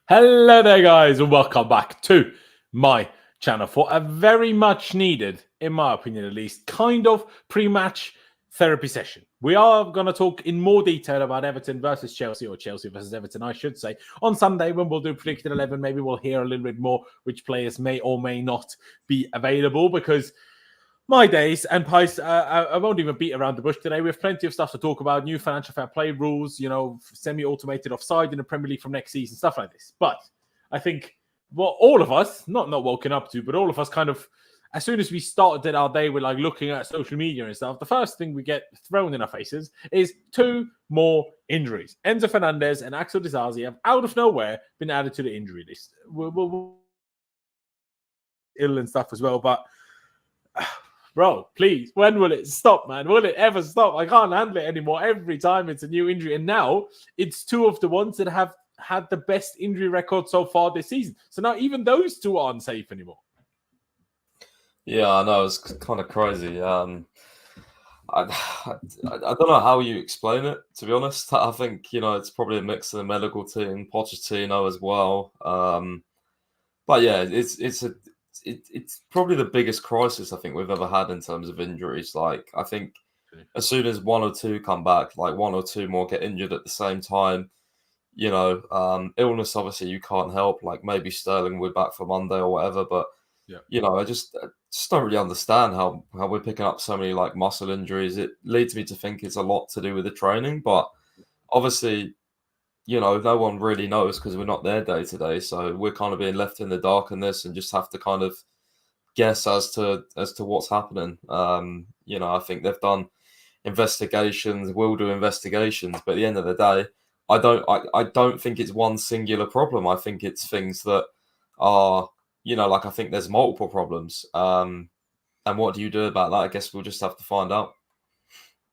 Hello there, guys, and welcome back to my channel for a very much needed, in my opinion at least, kind of pre-match therapy session. We are going to talk in more detail about Everton versus Chelsea, or Chelsea versus Everton, I should say, on Sunday when we'll do predicted 11. Maybe we'll hear a little bit more which players may or may not be available, because my days and Pies, I won't even beat around the bush today. We have plenty of stuff to talk about. New financial fair play rules, semi-automated offside in the Premier League from next season, stuff like this. But I think what all of us, not woken up to, but all of us kind of, as soon as we started our day with like looking at social media and stuff, the first thing we get thrown in our faces is 2 more injuries. Enzo Fernandez and Axel Disasi have out of nowhere been added to the injury list. We'll ill and stuff as well, but bro, please, when will it stop, man? Will it ever stop? I can't handle it anymore. Every time it's a new injury. And now it's 2 of the ones that have had the best injury record so far this season. So now even those 2 aren't safe anymore. Yeah, I know. It's kind of crazy. I don't know how you explain it, to be honest. I think, it's probably a mix of the medical team, Pochettino as well. But yeah, it's probably the biggest crisis I think we've ever had in terms of injuries. Like, I think as soon as 1 or 2 come back, like 1 or 2 more get injured at the same time, illness, obviously you can't help. Like maybe Sterling will be back for Monday or whatever, but I just don't really understand how we're picking up so many like muscle injuries. It leads me to think it's a lot to do with the training, but obviously, no one really knows because we're not there day to day. So we're kind of being left in the dark in this and just have to kind of guess as to what's happening. I think they've done investigations, will do investigations, but at the end of the day, I don't think it's one singular problem. I think it's things that are, I think there's multiple problems. And what do you do about that? I guess we'll just have to find out.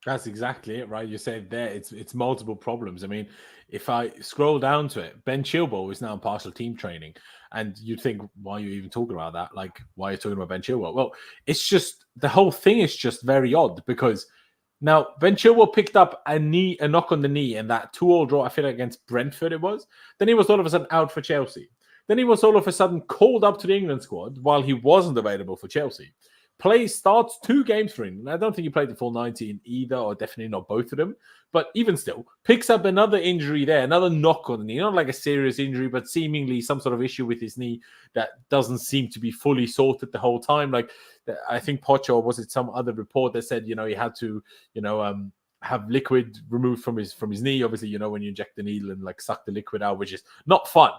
That's exactly it, right? You said there, it's multiple problems. I mean, if I scroll down to it, Ben Chilwell is now in partial team training. And you'd think, why are you even talking about that? Like, why are you talking about Ben Chilwell? Well, it's just, the whole thing is just very odd because now Ben Chilwell picked up a knock on the knee in that 2-2 draw, I feel like against Brentford it was. Then he was all of a sudden out for Chelsea. Then he was all of a sudden called up to the England squad while he wasn't available for Chelsea. Starts 2 games for England. I don't think he played the full 90 in either, or definitely not both of them. But even still, picks up another injury there, another knock on the knee. Not like a serious injury, but seemingly some sort of issue with his knee that doesn't seem to be fully sorted the whole time. Like, I think Poch, or was it some other report that said, he had to, have liquid removed from his knee. Obviously, when you inject the needle and like suck the liquid out, which is not fun.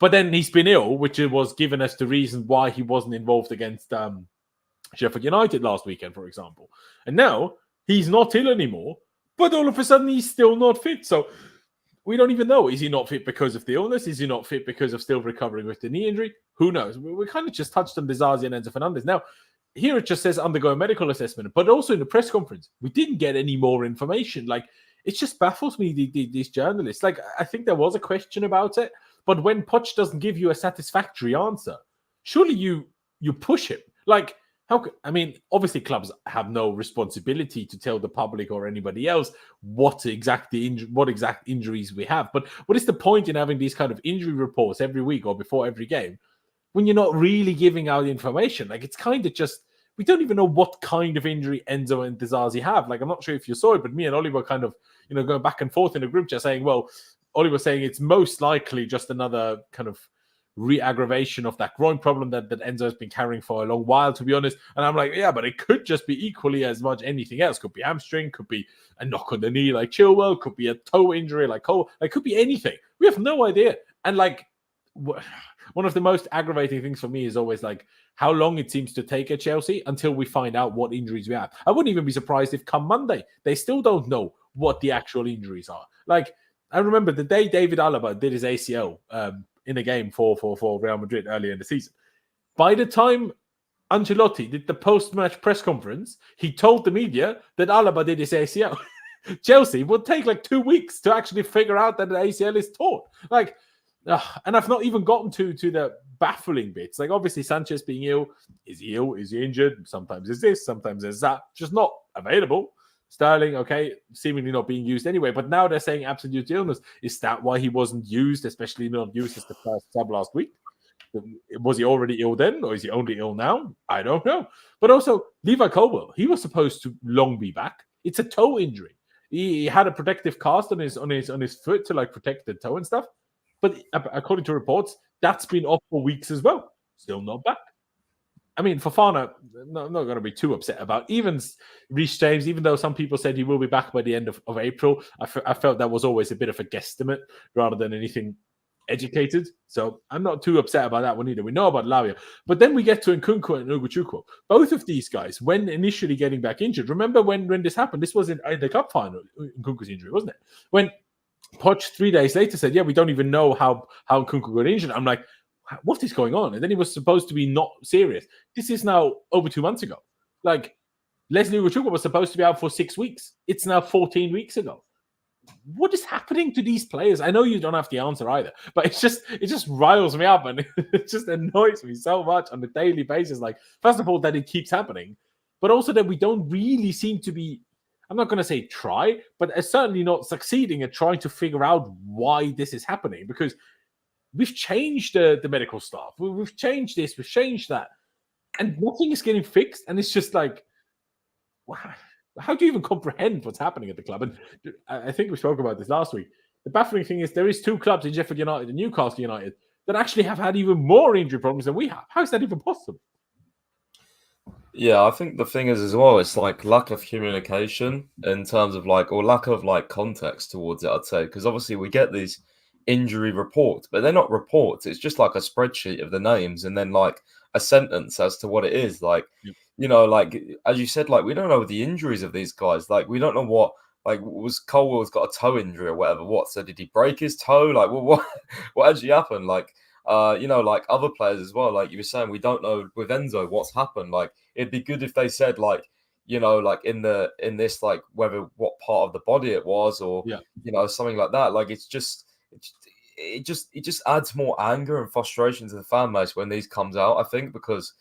But then he's been ill, which was given us the reason why he wasn't involved against Sheffield United last weekend, for example. And now he's not ill anymore, but all of a sudden he's still not fit. So we don't even know. Is he not fit because of the illness? Is he not fit because of still recovering with the knee injury? Who knows? We kind of just touched on Disasi and Enzo Fernandez. Now, here it just says undergo a medical assessment, but also in the press conference, we didn't get any more information. Like, it just baffles me, these journalists. Like, I think there was a question about it, but when Poch doesn't give you a satisfactory answer, surely you push him. Like, obviously clubs have no responsibility to tell the public or anybody else what exact injuries we have. But what is the point in having these kind of injury reports every week or before every game when you're not really giving out information? Like, it's kind of just, we don't even know what kind of injury Enzo and Disasi have. Like, I'm not sure if you saw it, but me and Ollie were kind of, going back and forth in the group chat saying, well, Ollie was saying it's most likely just another kind of re-aggravation of that groin problem that Enzo has been carrying for a long while, to be honest. And I'm like, yeah, but it could just be equally as much anything else. Could be hamstring, could be a knock on the knee like Chilwell, could be a toe injury like Cole, like could be anything. We have no idea. And like, one of the most aggravating things for me is always like how long it seems to take at Chelsea until we find out what injuries we have. I wouldn't even be surprised if come Monday they still don't know what the actual injuries are. Like, I remember the day David Alaba did his ACL in a game for Real Madrid earlier in the season. By the time Ancelotti did the post-match press conference, he told the media that Alaba did his ACL. Chelsea would take like 2 weeks to actually figure out that the ACL is torn. Like, and I've not even gotten to the baffling bits. Like, obviously, Sanchez being ill. Is he ill? Is he injured? Sometimes it's this, sometimes it's that. Just not available. Sterling, okay, seemingly not being used anyway, but now they're saying absolute illness. Is that why he wasn't used, especially not used as the first sub last week? Was he already ill then, or is he only ill now? I don't know. But also, Levi Colwill, he was supposed to long be back. It's a toe injury. He had a protective cast on his foot to like protect the toe and stuff. But according to reports, that's been off for weeks as well. Still not back. I mean, Fofana, I'm not going to be too upset about. Even Reece James, even though some people said he will be back by the end of April, I felt that was always a bit of a guesstimate rather than anything educated. So I'm not too upset about that one either. We know about Lavia. But then we get to Nkunku and Ugochukwu. Both of these guys, when initially getting back injured, remember when this happened? This was in the cup final, Nkunku's injury, wasn't it? When Poch 3 days later said, yeah, we don't even know how Nkunku got injured. I'm like, what is going on? And then he was supposed to be not serious. This is now over 2 months ago. Like, Leslie Ugochukwu was supposed to be out for 6 weeks. It's now 14 weeks ago. What is happening to these players? I know you don't have the answer either, but it just riles me up and it just annoys me so much on a daily basis. Like, first of all, that it keeps happening, but also that we don't really seem to be, I'm not going to say try, but certainly not succeeding at trying to figure out why this is happening, because we've changed the medical staff. We've changed this, we've changed that, and nothing is getting fixed. And it's just like, wow. How do you even comprehend what's happening at the club? And I think we spoke about this last week. The baffling thing is there is 2 clubs in Sheffield United and Newcastle United that actually have had even more injury problems than we have. How is that even possible? Yeah, I think the thing is as well, it's like lack of communication in terms of like, or lack of like context towards it, I'd say. Because obviously we get these injury reports, but they're not reports. It's just like a spreadsheet of the names and then like a sentence as to what it is. Like, you know, like as you said, like we don't know the injuries of these guys. Like we don't know what, like was Colwell's got a toe injury or whatever. What? So did he break his toe? Like what actually happened? Like you know, like other players as well. Like you were saying, we don't know with Enzo what's happened. Like it'd be good if they said like, you know, like in this like whether what part of the body it was or you know something like that. Like it just adds more anger and frustration to the fan base when these comes out, I think, because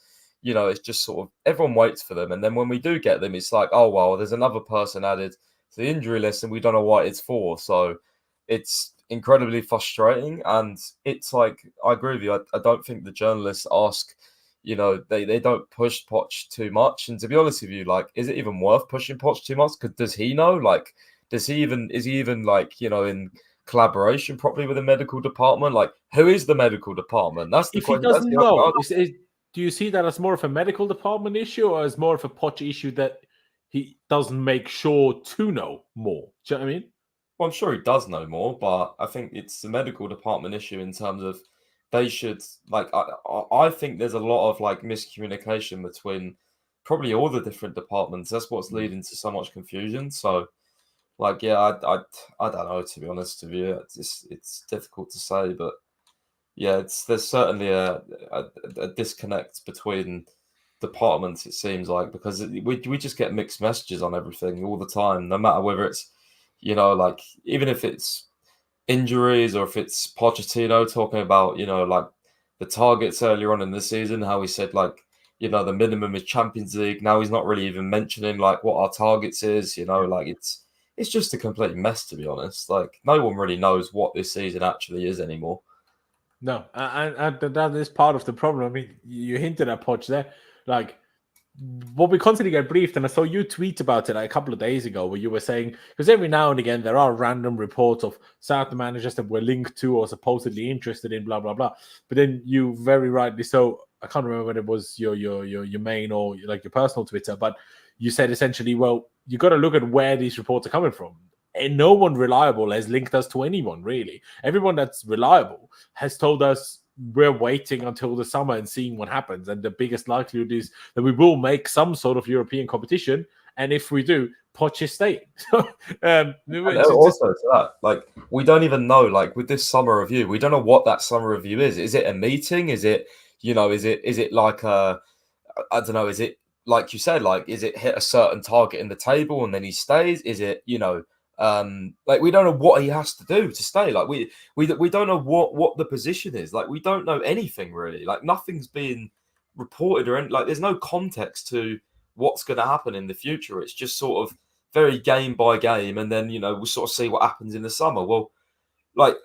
you know it's just sort of everyone waits for them, and then when we do get them, it's like, oh well, there's another person added to the injury list and we don't know what it's for. So it's incredibly frustrating, and it's like I agree with you. I don't think the journalists ask, you know, they don't push Poch too much. And to be honest with you, like, is it even worth pushing Poch too much? Because does he know? Like, is he even like, you know, in collaboration properly with the medical department? Like, who is the medical department? That's the if question. He doesn't know, do you see that as more of a medical department issue or as more of a Poch issue that he doesn't make sure to know more? Do you know what I mean? Well, I'm sure he does know more, but I think it's the medical department issue in terms of they should, like, I think there's a lot of like miscommunication between probably all the different departments. That's what's leading to so much confusion. So, like, yeah, I don't know, to be honest with you. It's difficult to say, but yeah, there's certainly a disconnect between departments, it seems like, because we just get mixed messages on everything all the time, no matter whether it's, you know, like, even if it's injuries or if it's Pochettino talking about, you know, like the targets earlier on in the season, how he said, like, you know, the minimum is Champions League. Now he's not really even mentioning, like, what our targets is, you know, like, it's just a complete mess, to be honest. Like, no one really knows what this season actually is anymore. No, and that is part of the problem. I mean, you hinted at Poch there. Like, what we constantly get briefed, and I saw you tweet about it like a couple of days ago, where you were saying, because every now and again there are random reports of certain managers that we're linked to or supposedly interested in, blah blah blah. But then you very rightly so, I can't remember whether it was your main or like your personal Twitter, but you said essentially, well, you got to look at where these reports are coming from. And no one reliable has linked us to anyone, really. Everyone that's reliable has told us we're waiting until the summer and seeing what happens. And the biggest likelihood is that we will make some sort of European competition. And if we do, Poch is staying. Also to that, like, we don't even know, like, with this summer review, we don't know what that summer review is. Is it a meeting? Is it, you know, is it like a, I don't know, is it, like you said, like, is it hit a certain target in the table and then he stays? Is it, you know, like, we don't know what he has to do to stay. Like, we don't know what the position is. Like, we don't know anything really. Like, nothing's being reported or like, there's no context to what's going to happen in the future. It's just sort of very game by game, and then we'll sort of see what happens in the summer. Well, like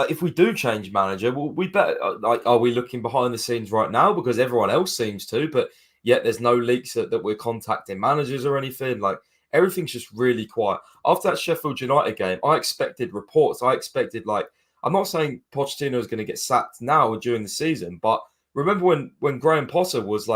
if we do change manager, well, we better are we looking behind the scenes right now because everyone else seems to, but yet there's no leaks that we're contacting managers or anything. Like everything's just really quiet. After that Sheffield United game, I expected reports. I expected I'm not saying Pochettino is going to get sacked now or during the season, but remember when Graham Potter was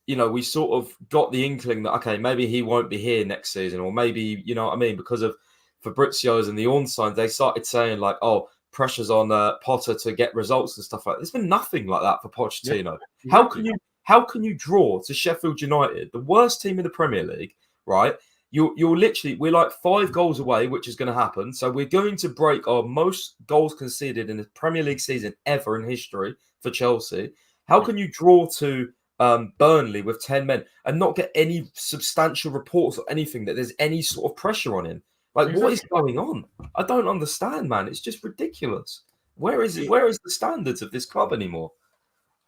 we sort of got the inkling that okay, maybe he won't be here next season, or maybe what I mean, because of Fabrizio's and the Ornsteins, they started saying oh, pressure's on Potter to get results and stuff like that. There's been nothing like that for Pochettino. Yeah, exactly. How can you draw to Sheffield United, the worst team in the Premier League, right? You're literally, we're 5 goals away, which is going to happen. So we're going to break our most goals conceded in the Premier League season ever in history for Chelsea. How can you draw to Burnley with 10 men and not get any substantial reports or anything that there's any sort of pressure on him? Exactly. What is going on? I don't understand, man. It's just ridiculous. Where is it? Where is the standards of this club anymore?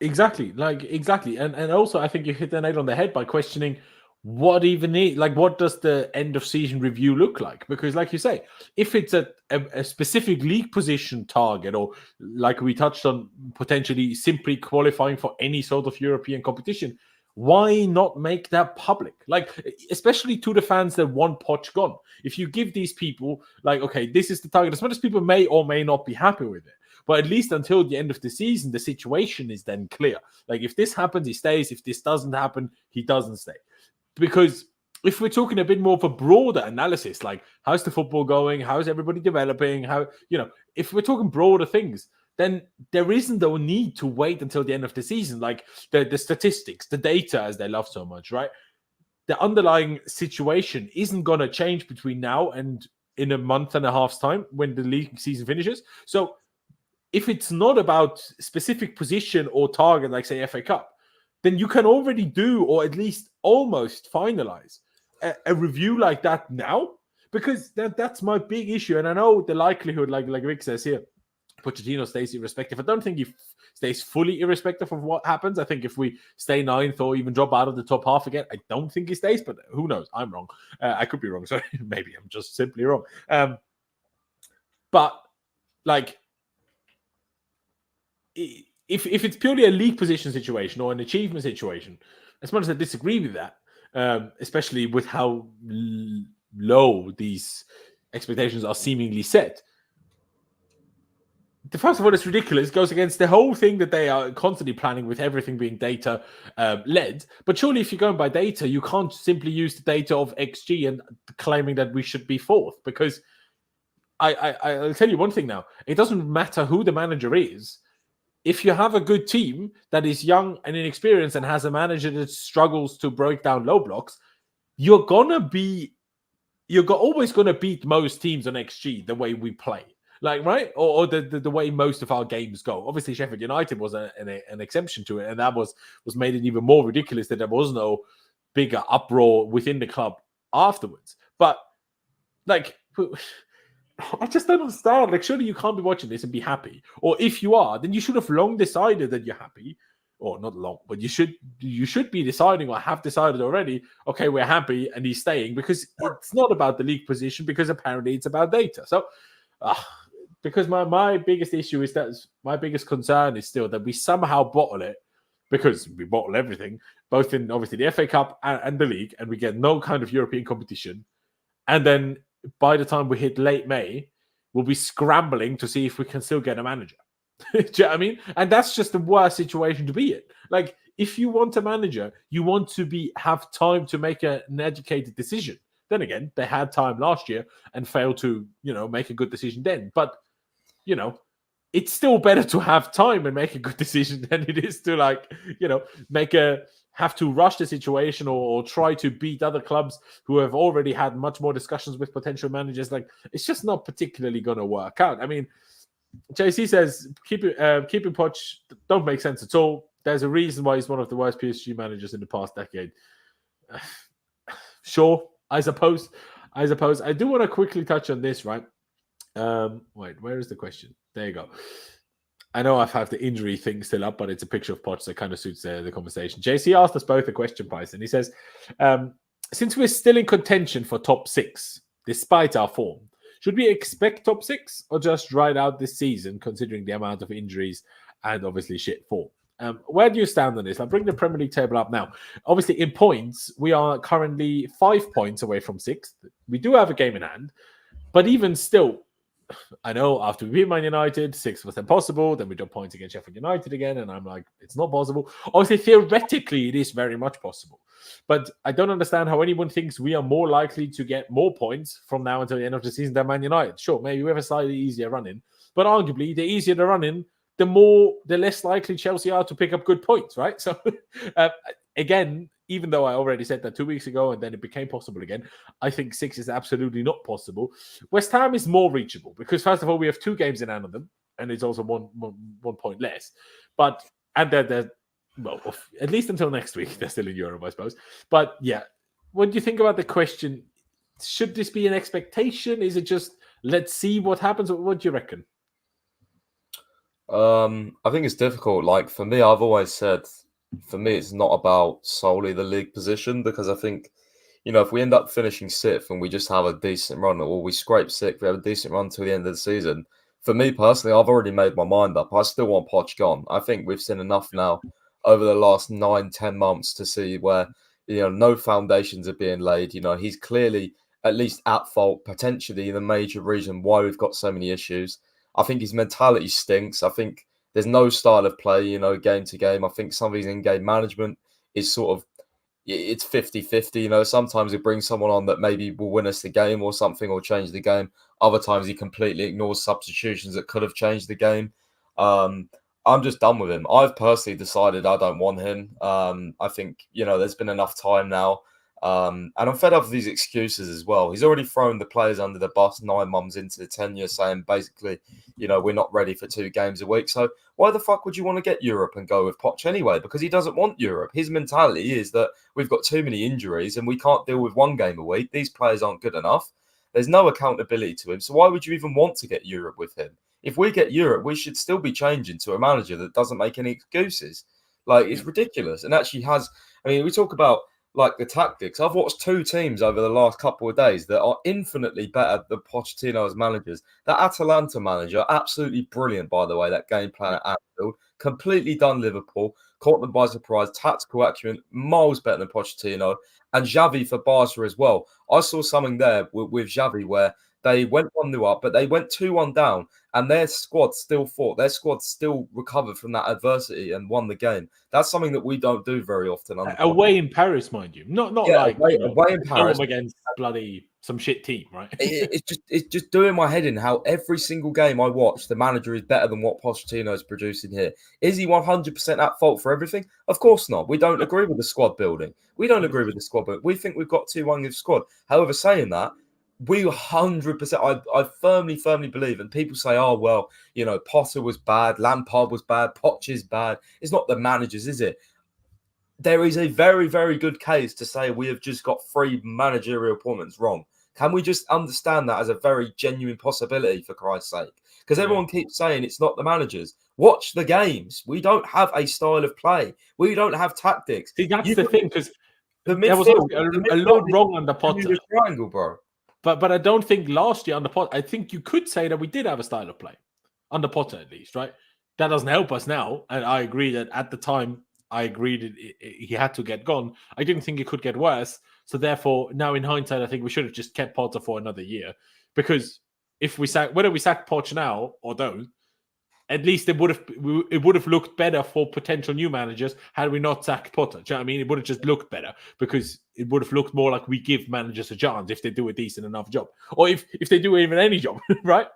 Exactly. And also, I think you hit the nail on the head by questioning what even is, what does the end of season review look like? Because like you say, if it's a specific league position target, or like we touched on, potentially simply qualifying for any sort of European competition, why not make that public? Especially to the fans that want Poch gone. If you give these people, okay, this is the target, as much as people may or may not be happy with it, but at least until the end of the season, the situation is then clear. If this happens, he stays. If this doesn't happen, he doesn't stay. Because if we're talking a bit more of a broader analysis, how's the football going? How's everybody developing? If we're talking broader things, then there isn't no need to wait until the end of the season. The statistics, the data, as they love so much, right? The underlying situation isn't going to change between now and in a month and a half's time when the league season finishes. So if it's not about specific position or target, like say FA Cup, then you can already do, or at least almost finalize a review like that now, because that's my big issue. And I know the likelihood, like Rick says here, Pochettino stays irrespective. I don't think he stays fully irrespective of what happens. I think if we stay 9th or even drop out of the top half again, I don't think he stays, but who knows? I'm wrong. I could be wrong. Sorry, maybe I'm just simply wrong. But if it's purely a league position situation or an achievement situation, as much as I disagree with that, especially with how low these expectations are seemingly set, first of all, it's ridiculous. It goes against the whole thing that they are constantly planning with everything being data led. But surely if you're going by data, you can't simply use the data of XG and claiming that we should be 4th, because I'll tell you one thing now. It doesn't matter who the manager is. If you have a good team that is young and inexperienced and has a manager that struggles to break down low blocks, you're always going to beat most teams on XG the way we play. Right? Or the way most of our games go. Obviously, Sheffield United was an exception to it, and that was made it even more ridiculous that there was no bigger uproar within the club afterwards. But, I just don't understand. Surely you can't be watching this and be happy. Or if you are, then you should have long decided that you're happy. Or not long, but you should be deciding, or have decided already, okay, we're happy and he's staying, because it's not about the league position, because apparently it's about data. So, because my biggest issue is that my biggest concern is still that we somehow bottle it, because we bottle everything, both in obviously the FA Cup and the league, and we get no kind of European competition. And then by the time we hit late May, we'll be scrambling to see if we can still get a manager. Do you know what I mean? And that's just the worst situation to be in. If you want a manager, you want to have time to make an educated decision. Then again, they had time last year and failed to, make a good decision then. But, it's still better to have time and make a good decision than it is to have to rush the situation or try to beat other clubs who have already had much more discussions with potential managers. It's just not particularly going to work out. I mean, JC says, keeping Poch don't make sense at all. There's a reason why he's one of the worst PSG managers in the past decade. Sure, I suppose. I do want to quickly touch on this, right? Wait, where is the question? There you go. I know I've had the injury thing still up, but it's a picture of Poch that kind of suits the conversation. JC asked us both a question, Pys, and he says, since we're still in contention for top 6, despite our form, should we expect top 6 or just ride out this season, considering the amount of injuries and obviously shit form? Where do you stand on this? I'll bring the Premier League table up now. Obviously, in points, we are currently 5 points away from 6th. We do have a game in hand, but even still, I know after we beat Man United, 6th was impossible. Then we drop points against Sheffield United again, and I'm like, it's not possible. Obviously, theoretically, it is very much possible. But I don't understand how anyone thinks we are more likely to get more points from now until the end of the season than Man United. Sure, maybe we have a slightly easier run-in, but arguably, the easier the run-in, the less likely Chelsea are to pick up good points, right? So, again, even though I already said that 2 weeks ago and then it became possible again, I think 6 is absolutely not possible. West Ham is more reachable because, first of all, we have 2 games in hand of them, and it's also one point less. And they're well, at least until next week, they're still in Europe, I suppose. But yeah, what do you think about the question? Should this be an expectation? Is it just let's see what happens? What do you reckon? I think it's difficult. Like for me, I've always said, for me, it's not about solely the league position because I think, if we end up finishing 6th and we just have a decent run, or we scrape 6th, we have a decent run till the end of the season. For me personally, I've already made my mind up. I still want Poch gone. I think we've seen enough now over the last 9-10 months to see where no foundations are being laid. He's clearly at least at fault, potentially the major reason why we've got so many issues. I think his mentality stinks. I think there's no style of play, game to game. I think some of his in-game management is sort of, it's 50-50. Sometimes he brings someone on that maybe will win us the game or something or change the game. Other times he completely ignores substitutions that could have changed the game. I'm just done with him. I've personally decided I don't want him. I think, there's been enough time now. And I'm fed up with these excuses as well. He's already thrown the players under the bus 9 months into the tenure, saying basically, we're not ready for 2 games a week. So why the fuck would you want to get Europe and go with Poch anyway? Because he doesn't want Europe. His mentality is that we've got too many injuries and we can't deal with 1 game a week. These players aren't good enough. There's no accountability to him. So why would you even want to get Europe with him? If we get Europe, we should still be changing to a manager that doesn't make any excuses. Like, it's ridiculous. And actually we talk about like the tactics. I've watched 2 teams over the last couple of days that are infinitely better than Pochettino as managers. That Atalanta manager, absolutely brilliant, by the way, that game plan at Anfield. Completely done Liverpool, caught them by surprise, tactical acumen, miles better than Pochettino. And Xavi for Barca as well. I saw something there with Xavi where they went 1-0 up, but they went 2-1 down, and their squad still fought. Their squad still recovered from that adversity and won the game. That's something that we don't do very often. Away in Paris, mind you. Not like away in Paris against bloody some shit team, right? it's just doing my head in how every single game I watch, the manager is better than what Pochettino is producing here. Is he 100% at fault for everything? Of course not. We don't agree with the squad building. We think we've got too young of squad. However, saying that, we 100%, I firmly believe, and people say, oh, well, Potter was bad, Lampard was bad, Poch is bad. It's not the managers, is it? There is a very, very good case to say we have just got 3 managerial appointments wrong. Can we just understand that as a very genuine possibility, for Christ's sake? Because everyone keeps saying it's not the managers. Watch the games. We don't have a style of play. We don't have tactics. See, that's the thing, because there was a lot wrong under Potter. Triangle, bro. But I don't think last year under Potter, I think you could say that we did have a style of play. Under Potter, at least, right? That doesn't help us now. And I agree that at the time, I agreed he had to get gone. I didn't think it could get worse. So therefore, now in hindsight, I think we should have just kept Potter for another year. Because if whether we sack Poch now or don't, at least it would have looked better for potential new managers had we not sacked Potter. Do you know what I mean? It would have just looked better because it would have looked more like we give managers a chance if they do a decent enough job. Or if they do even any job, right?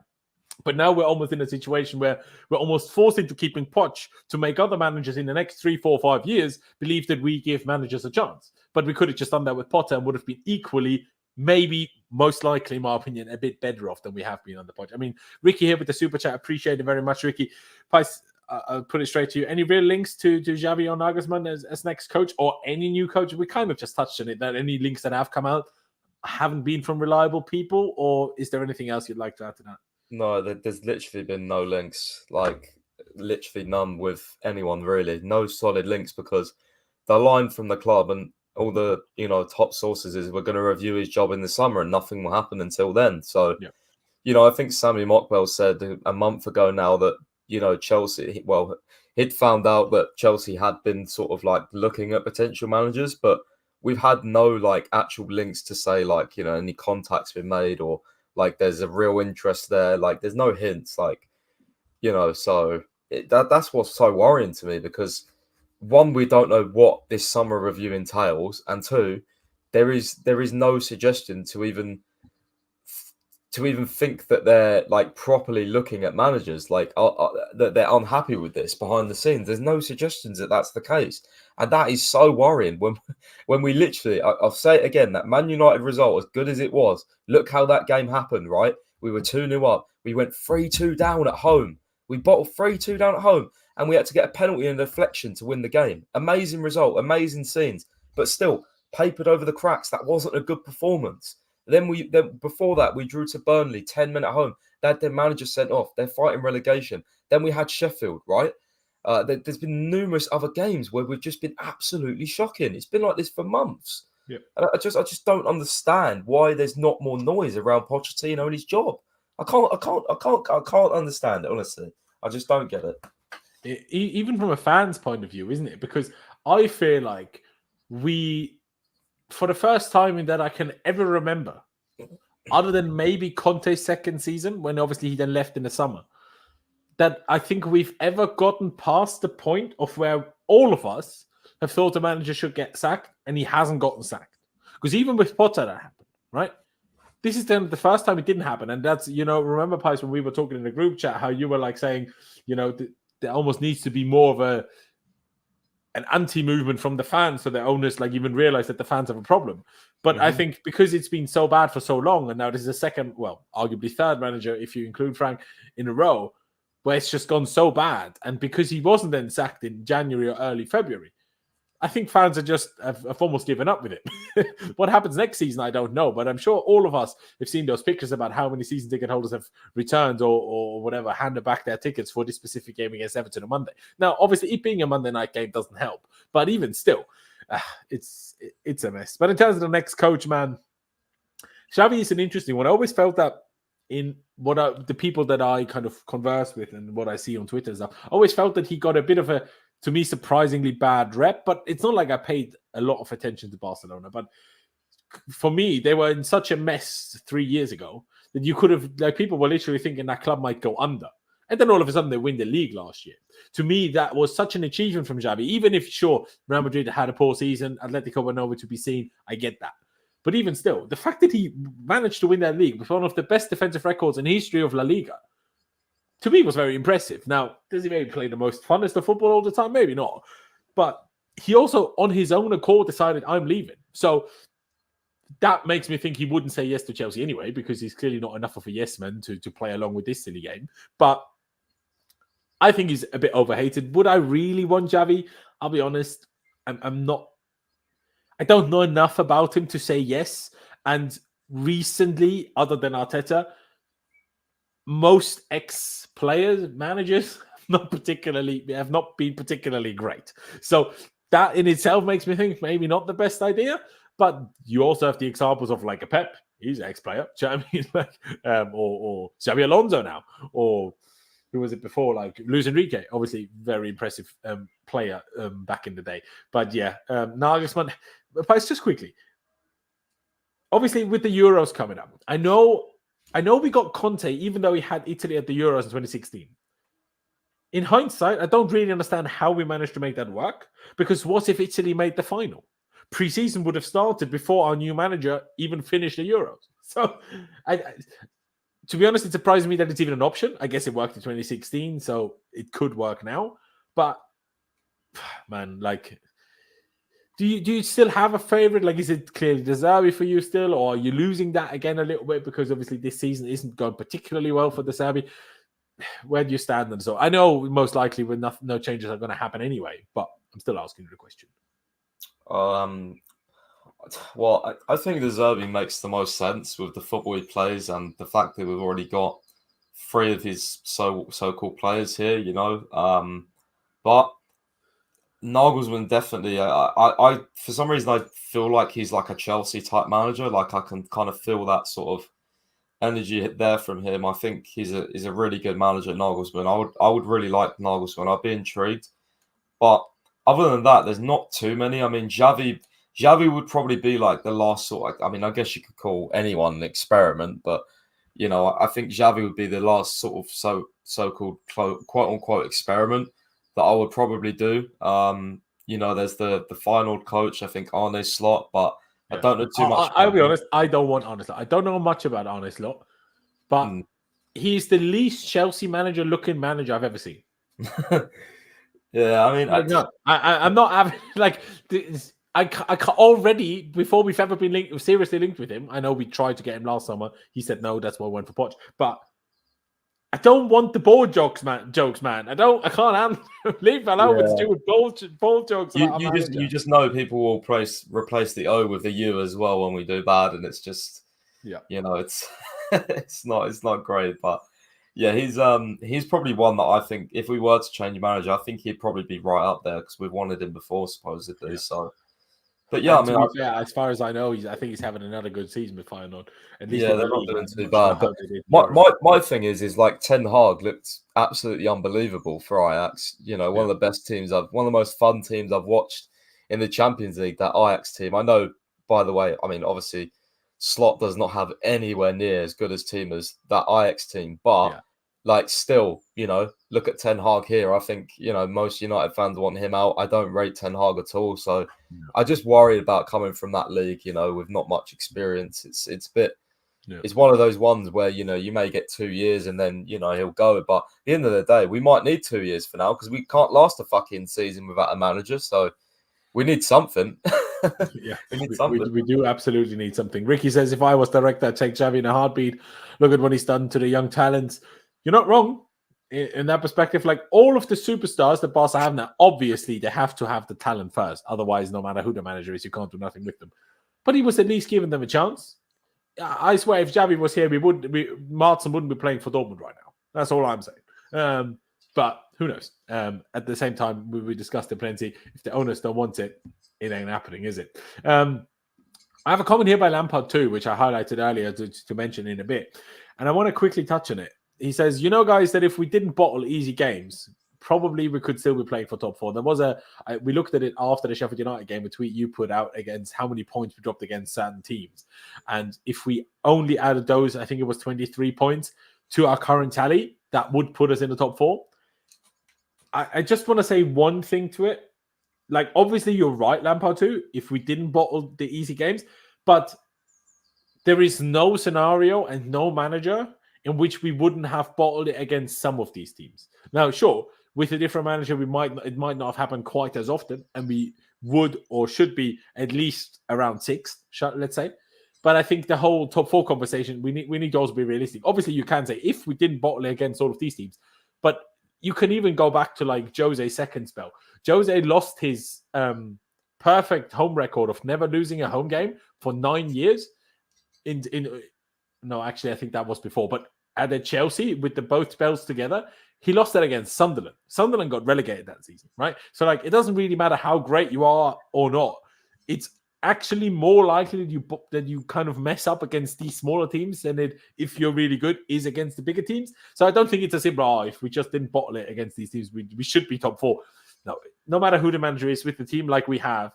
But now we're almost in a situation where we're almost forced into keeping Poch to make other managers in the next 3, 4, 5 years believe that we give managers a chance. But we could have just done that with Potter and would have been equally, maybe most likely, in my opinion, a bit better off than we have been on the Poch. I mean, Ricky here with the super chat. Appreciate it very much, Ricky. Pys, I'll put it straight to you. Any real links to Xavi or Nagelsmann as next coach or any new coach? We kind of just touched on it. That any links that have come out haven't been from reliable people, or is there anything else you'd like to add to that? No, there's literally been no links, like literally none with anyone really. No solid links because the line from the club, and top sources is we're going to review his job in the summer and nothing will happen until then. So, yeah. I think Sammy Mockwell said a month ago now that, Chelsea, well, he'd found out that Chelsea had been sort of like looking at potential managers, but we've had no like actual links to say like, any contacts been made or like there's a real interest there. Like there's no hints, like, so that's what's so worrying to me because one, we don't know what this summer review entails, and two, there is no suggestion to even think that they're like properly looking at managers, like that they're unhappy with this behind the scenes. There's no suggestions that that's the case, and that is so worrying. When we literally, I'll say it again, that Man United result, as good as it was, look how that game happened. Right, we were 2-0 up, we went 3-2 down at home, we bottled 3-2 down at home, and we had to get a penalty and a deflection to win the game. Amazing result, amazing scenes, but still papered over the cracks. That wasn't a good performance. Then before that, we drew to Burnley, 10 men at home. They had their manager sent off. They're fighting relegation. Then we had Sheffield, right? There's been numerous other games where we've just been absolutely shocking. It's been like this for months. Yeah. And I just don't understand why there's not more noise around Pochettino and his job. I can't understand it, honestly. I just don't get it. Even from a fan's point of view, isn't it? Because I feel like for the first time in that I can ever remember, other than maybe Conte's second season, when obviously he then left in the summer, that I think we've ever gotten past the point of where all of us have thought the manager should get sacked, and he hasn't gotten sacked. Because even with Potter, that happened, right? This is then the first time it didn't happen. And that's, remember, Pies, when we were talking in the group chat, how you were like saying, there almost needs to be more of an anti-movement from the fans so the owners like even realize that the fans have a problem. But I think because it's been so bad for so long, and now this is the second, well, arguably third manager, if you include Frank, in a row, where it's just gone so bad. And because he wasn't then sacked in January or early February, I think fans have almost given up with it. What happens next season, I don't know. But I'm sure all of us have seen those pictures about how many season ticket holders have returned or whatever, handed back their tickets for this specific game against Everton on Monday. Now, obviously, it being a Monday night game doesn't help. But even still, it's a mess. But in terms of the next coach, man, Xavi is an interesting one. I always felt that in the people that I kind of converse with and what I see on Twitter and stuff, I always felt that he got a bit of a, to me, surprisingly bad rep, but it's not like I paid a lot of attention to Barcelona. But for me, they were in such a mess 3 years ago that you could have, like, people were literally thinking that club might go under. And then all of a sudden they win the league last year. To me, that was such an achievement from Xavi. Even if, sure, Real Madrid had a poor season, Atletico were nowhere to be seen, I get that. But even still, the fact that he managed to win that league with one of the best defensive records in the history of La Liga, to me, was very impressive. Now, does he maybe play the most funnest of football all the time? Maybe not. But he also, on his own accord, decided, I'm leaving. So that makes me think he wouldn't say yes to Chelsea anyway, because he's clearly not enough of a yes man to play along with this silly game. But I think he's a bit overhated. Would I really want Xavi? I'll be honest. I'm not. I don't know enough about him to say yes. And recently, other than Arteta, most ex-players, managers, have not been particularly great. So that in itself makes me think maybe not the best idea. But you also have the examples of like a Pep. He's an ex-player. Do you know what I mean? Like, or Xabi Alonso now. Or who was it before? Like Luis Enrique. Obviously, very impressive player back in the day. But yeah, Nagelsmann. But just quickly. Obviously, with the Euros coming up, I know we got Conte, even though he had Italy at the Euros in 2016. In hindsight, I don't really understand how we managed to make that work. Because what if Italy made the final? Pre-season would have started before our new manager even finished the Euros. So, to be honest, it surprised me that it's even an option. I guess it worked in 2016, so it could work now. But, man, like, do you still have a favorite? Like, is it clearly De Zerbi for you still, or are you losing that again a little bit because obviously this season isn't going particularly well for De Zerbi? Where do you stand? And so I know most likely no changes are going to happen anyway, but I'm still asking you the question. Well, I think De Zerbi makes the most sense with the football he plays and the fact that we've already got 3 of his so-called players here, you know. But Nagelsmann definitely. I for some reason I feel like he's like a Chelsea type manager. Like I can kind of feel that sort of energy there from him. I think he's a really good manager, Nagelsmann. I would really like Nagelsmann. I'd be intrigued. But other than that, there's not too many. I mean, Xavi would probably be like the last sort of, I mean, I guess you could call anyone an experiment, but you know, I think Xavi would be the last sort of so-called quote unquote experiment that I would probably do. You know, there's the final coach, I think Arne Slot, but I don't know too much. I'll be honest, I don't want Arne Slot. I don't know much about Arne Slot, but he's the least Chelsea looking manager I've ever seen. Yeah, I mean, I'm not having like this. I already, before we've ever been seriously linked with him, I know we tried to get him last summer. He said no, that's why I went for Poch. But I don't want the board jokes, man. I can't handle. Leave alone with stupid bold jokes. You just know people will replace the O with the U as well when we do bad, and it's just you know, it's it's not great, but yeah, he's probably one that I think if we were to change manager, I think he'd probably be right up there because we've wanted him before, supposedly. So. But yeah, I mean, as far as I know, I think he's having another good season with Feyenoord. At least they're not doing too bad. But my thing is like Ten Hag looked absolutely unbelievable for Ajax. You know, one of the best teams one of the most fun teams I've watched in the Champions League. That Ajax team. I know, by the way, I mean obviously, Slot does not have anywhere near as good as team as that Ajax team, but. Like, still, you know, look at Ten Hag here. I think, you know, most United fans want him out. I don't rate Ten Hag at all. So I just worry about coming from that league, you know, with not much experience. It's a bit, it's one of those ones where, you know, you may get 2 years and then, you know, he'll go. But at the end of the day, we might need 2 years for now because we can't last a fucking season without a manager. So we need something. We do absolutely need something. Ricky says, if I was director, I'd take Xavi in a heartbeat. Look at what he's done to the young talents. You're not wrong in that perspective. Like all of the superstars that Barca have now, obviously they have to have the talent first. Otherwise, no matter who the manager is, you can't do nothing with them. But he was at least giving them a chance. I swear, if Xavi was here, Maatsen wouldn't be playing for Dortmund right now. That's all I'm saying. But who knows? At the same time, we discussed it plenty. If the owners don't want it, it ain't happening, is it? I have a comment here by Lampard too, which I highlighted earlier to mention in a bit. And I want to quickly touch on it. He says, you know, guys, that if we didn't bottle easy games, probably we could still be playing for top four. There was we looked at it after the Sheffield United game, a tweet you put out against how many points we dropped against certain teams. And if we only added those, I think it was 23 points to our current tally, that would put us in the top four. I just want to say one thing to it. Like, obviously, you're right, Lampard, too, if we didn't bottle the easy games. But there is no scenario and no manager in which we wouldn't have bottled it against some of these teams. Now, sure, with a different manager, it might not have happened quite as often, and we would or should be at least around sixth, let's say. But I think the whole top four conversation, we need to also be realistic. Obviously, you can say if we didn't bottle it against all of these teams, but you can even go back to like Jose's second spell. Jose lost his perfect home record of never losing a home game for 9 years. No, actually, I think that was before. But at Chelsea, with the both spells together, he lost that against Sunderland. Sunderland got relegated that season, right? So, like, it doesn't really matter how great you are or not. It's actually more likely that you kind of mess up against these smaller teams than if you're really good, is against the bigger teams. So I don't think it's a simple, if we just didn't bottle it against these teams, we should be top four. No matter who the manager is with the team like we have,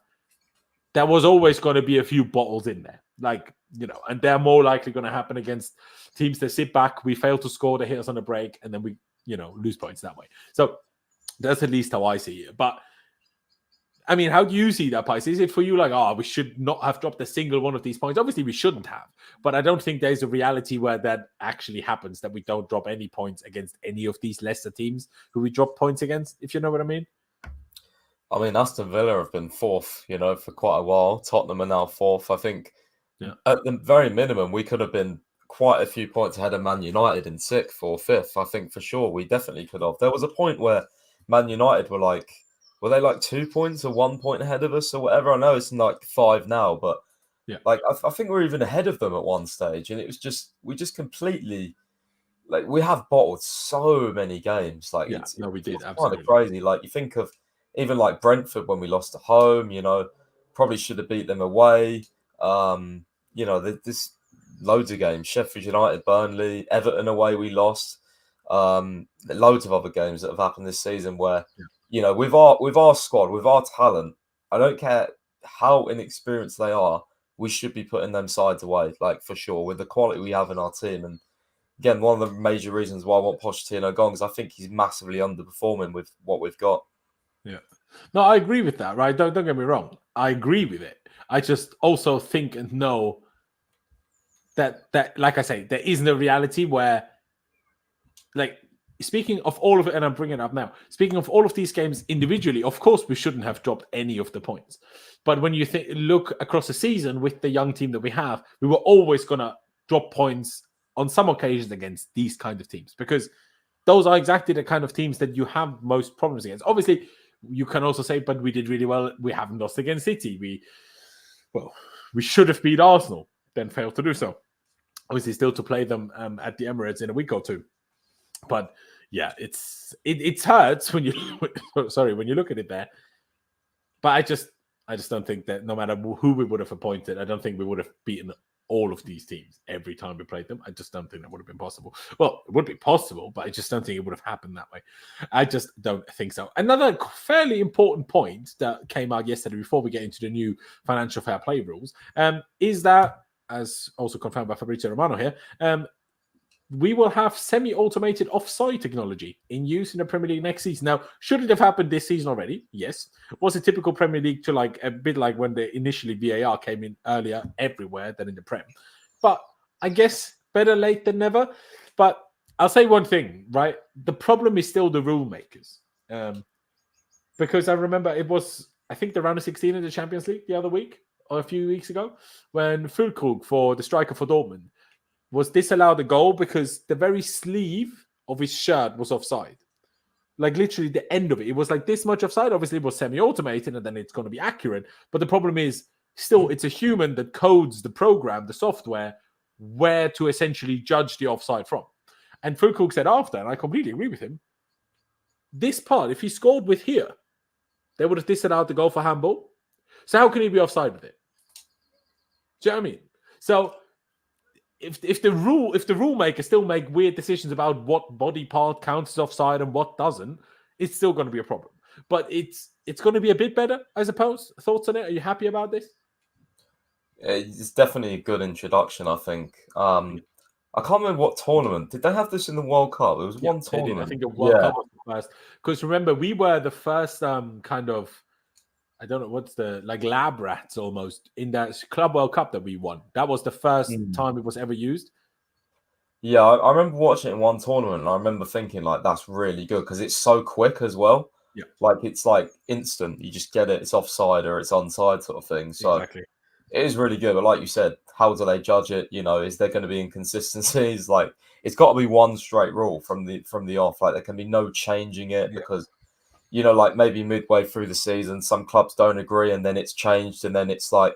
there was always going to be a few bottles in there. Like, you know, and they're more likely going to happen against teams that sit back, we fail to score, they hit us on a break, and then we, you know, lose points that way. So that's at least how I see it. But I mean, how do you see that, Pies? Is it for you like, we should not have dropped a single one of these points? Obviously, we shouldn't have. But I don't think there's a reality where that actually happens, that we don't drop any points against any of these lesser teams who we drop points against, if you know what I mean. I mean, Aston Villa have been fourth, you know, for quite a while. Tottenham are now fourth. I think at the very minimum, we could have been quite a few points ahead of Man United in sixth or fifth. I think for sure we definitely could have. There was a point where Man United were they like 2 points or 1 point ahead of us or whatever? I know it's like 5 now, but like I think we're even ahead of them at one stage. And it was we just completely, like, we have bottled so many games. Like, we did. It's kind of crazy. Like, you think of even like Brentford when we lost at home, probably should have beat them away. There's loads of games. Sheffield United, Burnley, Everton away we lost. Loads of other games that have happened this season where, with our squad, with our talent, I don't care how inexperienced they are, we should be putting them sides away, like for sure, with the quality we have in our team. And again, one of the major reasons why I want Pochettino gone is I think he's massively underperforming with what we've got. Yeah. No, I agree with that, right? Don't get me wrong. I agree with it. I just also think and know that like I say, there isn't a reality where, like, speaking of all of it, and I'm bringing it up now, speaking of all of these games individually, of course, we shouldn't have dropped any of the points. But when you look across the season with the young team that we have, we were always going to drop points on some occasions against these kind of teams, because those are exactly the kind of teams that you have most problems against. Obviously, you can also say, but we did really well. We haven't lost against City. We should have beat Arsenal, then failed to do so. Obviously, still to play them at the Emirates in a week or two. But yeah, it hurts when you when you look at it there. But I just don't think that no matter who we would have appointed, I don't think we would have beaten all of these teams every time we played them. I just don't think that would have been possible. Well, it would be possible, but I just don't think it would have happened that way. I just don't think so. Another fairly important point that came out yesterday before we get into the new financial fair play rules is that, as also confirmed by Fabrizio Romano here, we will have semi-automated offside technology in use in the Premier League next season. Now, should it have happened this season already? Yes. Was it typical Premier League to like a bit like when the initially VAR came in earlier everywhere than in the Prem? But I guess better late than never. But I'll say one thing, right? The problem is still the rule makers. Because I remember it was, I think, the round of 16 in the Champions League the other week or a few weeks ago when Füllkrug, for the striker for Dortmund, was disallowed a goal because the very sleeve of his shirt was offside. Like literally the end of it. It was like this much offside. Obviously, it was semi-automated and then it's going to be accurate. But the problem is still it's a human that codes the program, the software, where to essentially judge the offside from. And Füllkrug said after, and I completely agree with him, this part, if he scored with here, they would have disallowed the goal for handball. So how can he be offside with it? Do you know what I mean? So if the rule makers still make weird decisions about what body part counts as offside and what doesn't, it's still going to be a problem. But it's going to be a bit better, I suppose. Thoughts on it? Are you happy about this? It's definitely a good introduction, I think. I can't remember what tournament. Did they have this in the World Cup? It was one tournament. I think the World Cup was the first. Because remember, we were the first kind of, I don't know, what's the, like lab rats almost in that Club World Cup that we won. That was the first time it was ever used. Yeah, I remember watching it in one tournament and I remember thinking like, that's really good because it's so quick as well. Yeah. Like it's like instant. You just get it. It's offside or it's onside sort of thing. So exactly. It is really good. But like you said, how do they judge it? Is there going to be inconsistencies? Like it's got to be one straight rule from the off. Like there can be no changing it because like maybe midway through the season, some clubs don't agree and then it's changed. And then it's like,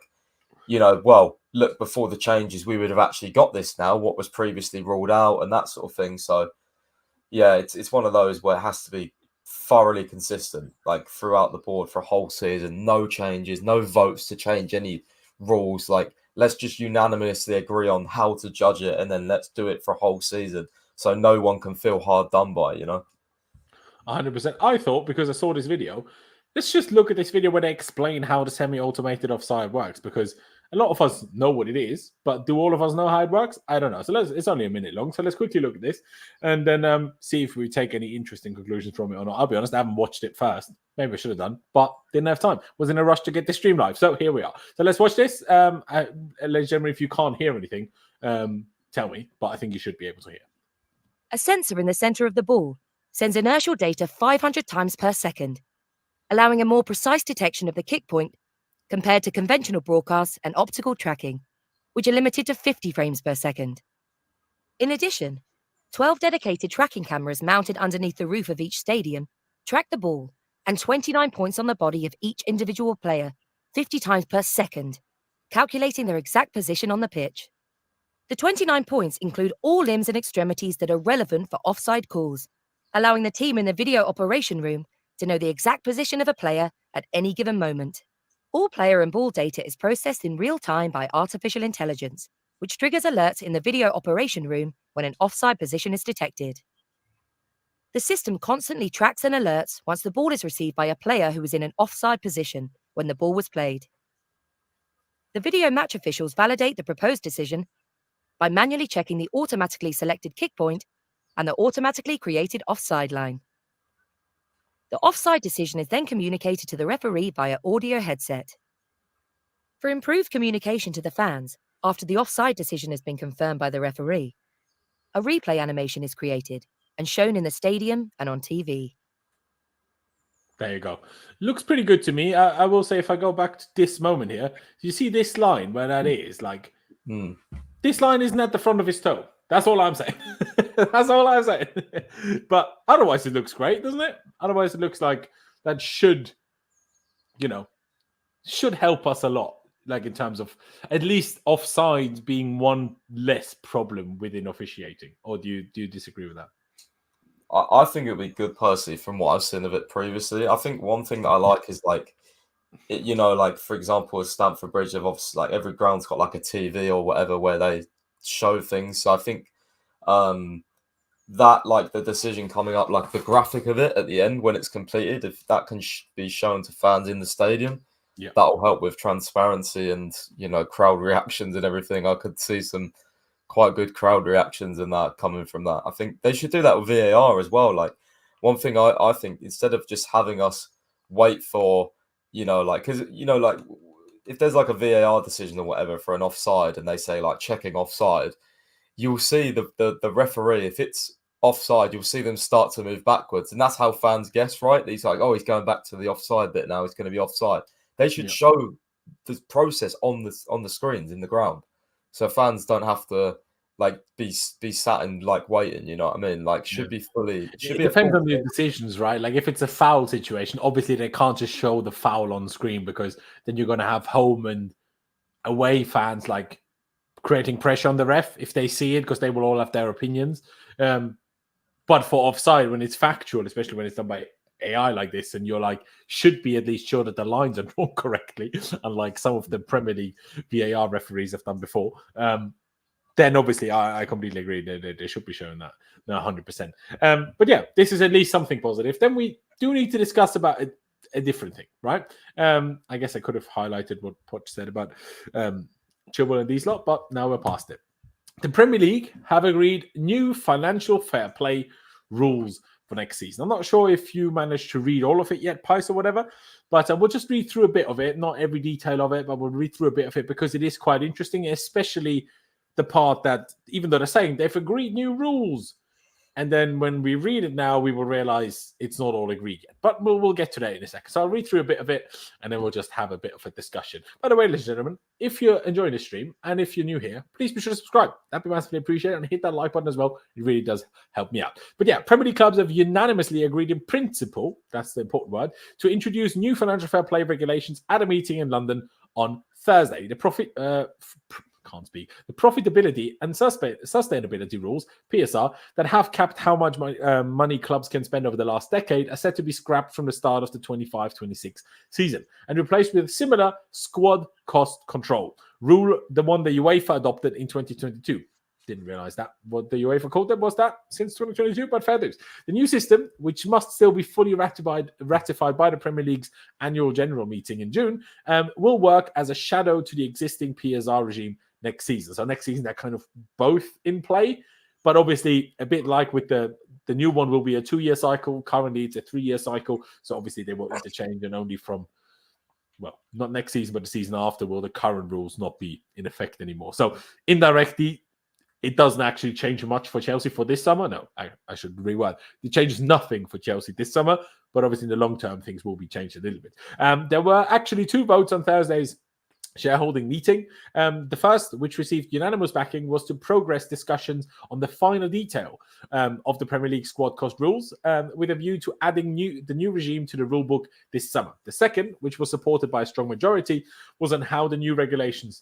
well, look, before the changes, we would have actually got this now, what was previously ruled out and that sort of thing. So, yeah, it's one of those where it has to be thoroughly consistent, like throughout the board for a whole season. No changes, no votes to change any rules. Like, let's just unanimously agree on how to judge it and then let's do it for a whole season so no one can feel hard done by, 100%. I thought, because I saw this video, let's just look at this video where they explain how the semi-automated offside works, because a lot of us know what it is, but do all of us know how it works? I don't know. So it's only a minute long, so let's quickly look at this and then see if we take any interesting conclusions from it or not. I'll be honest, I haven't watched it first. Maybe I should have done, but didn't have time. Was in a rush to get this stream live, so here we are. So let's watch this. Ladies and gentlemen, if you can't hear anything, tell me, but I think you should be able to hear. A sensor in the center of the ball sends inertial data 500 times per second, allowing a more precise detection of the kick point compared to conventional broadcasts and optical tracking, which are limited to 50 frames per second. In addition, 12 dedicated tracking cameras mounted underneath the roof of each stadium track the ball and 29 points on the body of each individual player 50 times per second, calculating their exact position on the pitch. The 29 points include all limbs and extremities that are relevant for offside calls, allowing the team in the video operation room to know the exact position of a player at any given moment. All player and ball data is processed in real time by artificial intelligence, which triggers alerts in the video operation room when an offside position is detected. The system constantly tracks and alerts once the ball is received by a player who is in an offside position when the ball was played. The video match officials validate the proposed decision by manually checking the automatically selected kick point and the automatically created offside line. The offside decision is then communicated to the referee via audio headset. For improved communication to the fans, after the offside decision has been confirmed by the referee, a replay animation is created and shown in the stadium and on TV. There you go. Looks pretty good to me. I will say, if I go back to this moment here, you see this line where that is? Like, this line isn't at the front of his toe. That's all I'm saying. That's all I'm saying. But otherwise, it looks great, doesn't it? Otherwise, it looks like that should help us a lot. Like, in terms of at least offsides being one less problem within officiating. Or do you disagree with that? I think it would be good personally from what I've seen of it previously. I think one thing that I like is like, like for example, Stamford Bridge, have obviously like every ground's got like a TV or whatever where they show things. So I think that like the decision coming up, like the graphic of it at the end when it's completed, if that can be shown to fans in the stadium, that'll help with transparency and crowd reactions and everything. I could see some quite good crowd reactions and that coming from that. I think they should do that with VAR as well. Like, one thing I think, instead of just having us wait for, because, like if there's like a VAR decision or whatever for an offside and they say like checking offside, you'll see the referee, if it's offside, you'll see them start to move backwards. And that's how fans guess, right? He's like, oh, he's going back to the offside bit now. It's going to be offside. They should show the process on the screens in the ground, so fans don't have to like be sat and like waiting. You know what I mean? Like, should be fully. It depends on the decisions, right? Like, if it's a foul situation, obviously they can't just show the foul on screen, because then you're going to have home and away fans like creating pressure on the ref if they see it, because they will all have their opinions. But for offside, when it's factual, especially when it's done by AI like this, and you're like, should be at least sure that the lines are drawn correctly, unlike some of the Premier League VAR referees have done before, then obviously I completely agree that they should be showing that 100%. But yeah, this is at least something positive. Then we do need to discuss about a different thing, right? I guess I could have highlighted what Poch said about Chilwell and these lot, but now we're past it. The Premier League have agreed new financial fair play rules for next season. I'm not sure if you managed to read all of it yet, Pice, or whatever, but we'll just read through a bit of it, not every detail of it, but we'll read through a bit of it because it is quite interesting, especially the part that, even though they're saying they've agreed new rules, and then when we read it now, we will realize it's not all agreed yet. But we'll get to that in a second. So I'll read through a bit of it, and then we'll just have a bit of a discussion. By the way, ladies and gentlemen, if you're enjoying this stream, and if you're new here, please be sure to subscribe. That'd be massively appreciated. And hit that like button as well. It really does help me out. But yeah, Premier League clubs have unanimously agreed in principle, that's the important word, to introduce new financial fair play regulations at a meeting in London on Thursday. The profitability and sustainability rules, PSR, that have capped how much money clubs can spend over the last decade are set to be scrapped from the start of the 25-26 season and replaced with similar squad cost control rule, the one the UEFA adopted in 2022. Didn't realize that what the UEFA called it was that since 2022, but fair dues. The new system, which must still be fully ratified by the Premier League's annual general meeting in June, will work as a shadow to the existing PSR regime next season. So next season, they're kind of both in play, but obviously a bit like with the new one will be a 2-year cycle. Currently, it's a 3-year cycle. So obviously they will interchange, and only from, well, not next season, but the season after will the current rules not be in effect anymore. So indirectly, it doesn't actually change much for Chelsea for this summer. No, I should reword. It changes nothing for Chelsea this summer, but obviously in the long term, things will be changed a little bit. There were actually 2 votes on Thursday's shareholding meeting. The first, which received unanimous backing, was to progress discussions on the final detail of the Premier League squad cost rules, with a view to adding the new regime to the rule book this summer. The second, which was supported by a strong majority, was on how the new regulations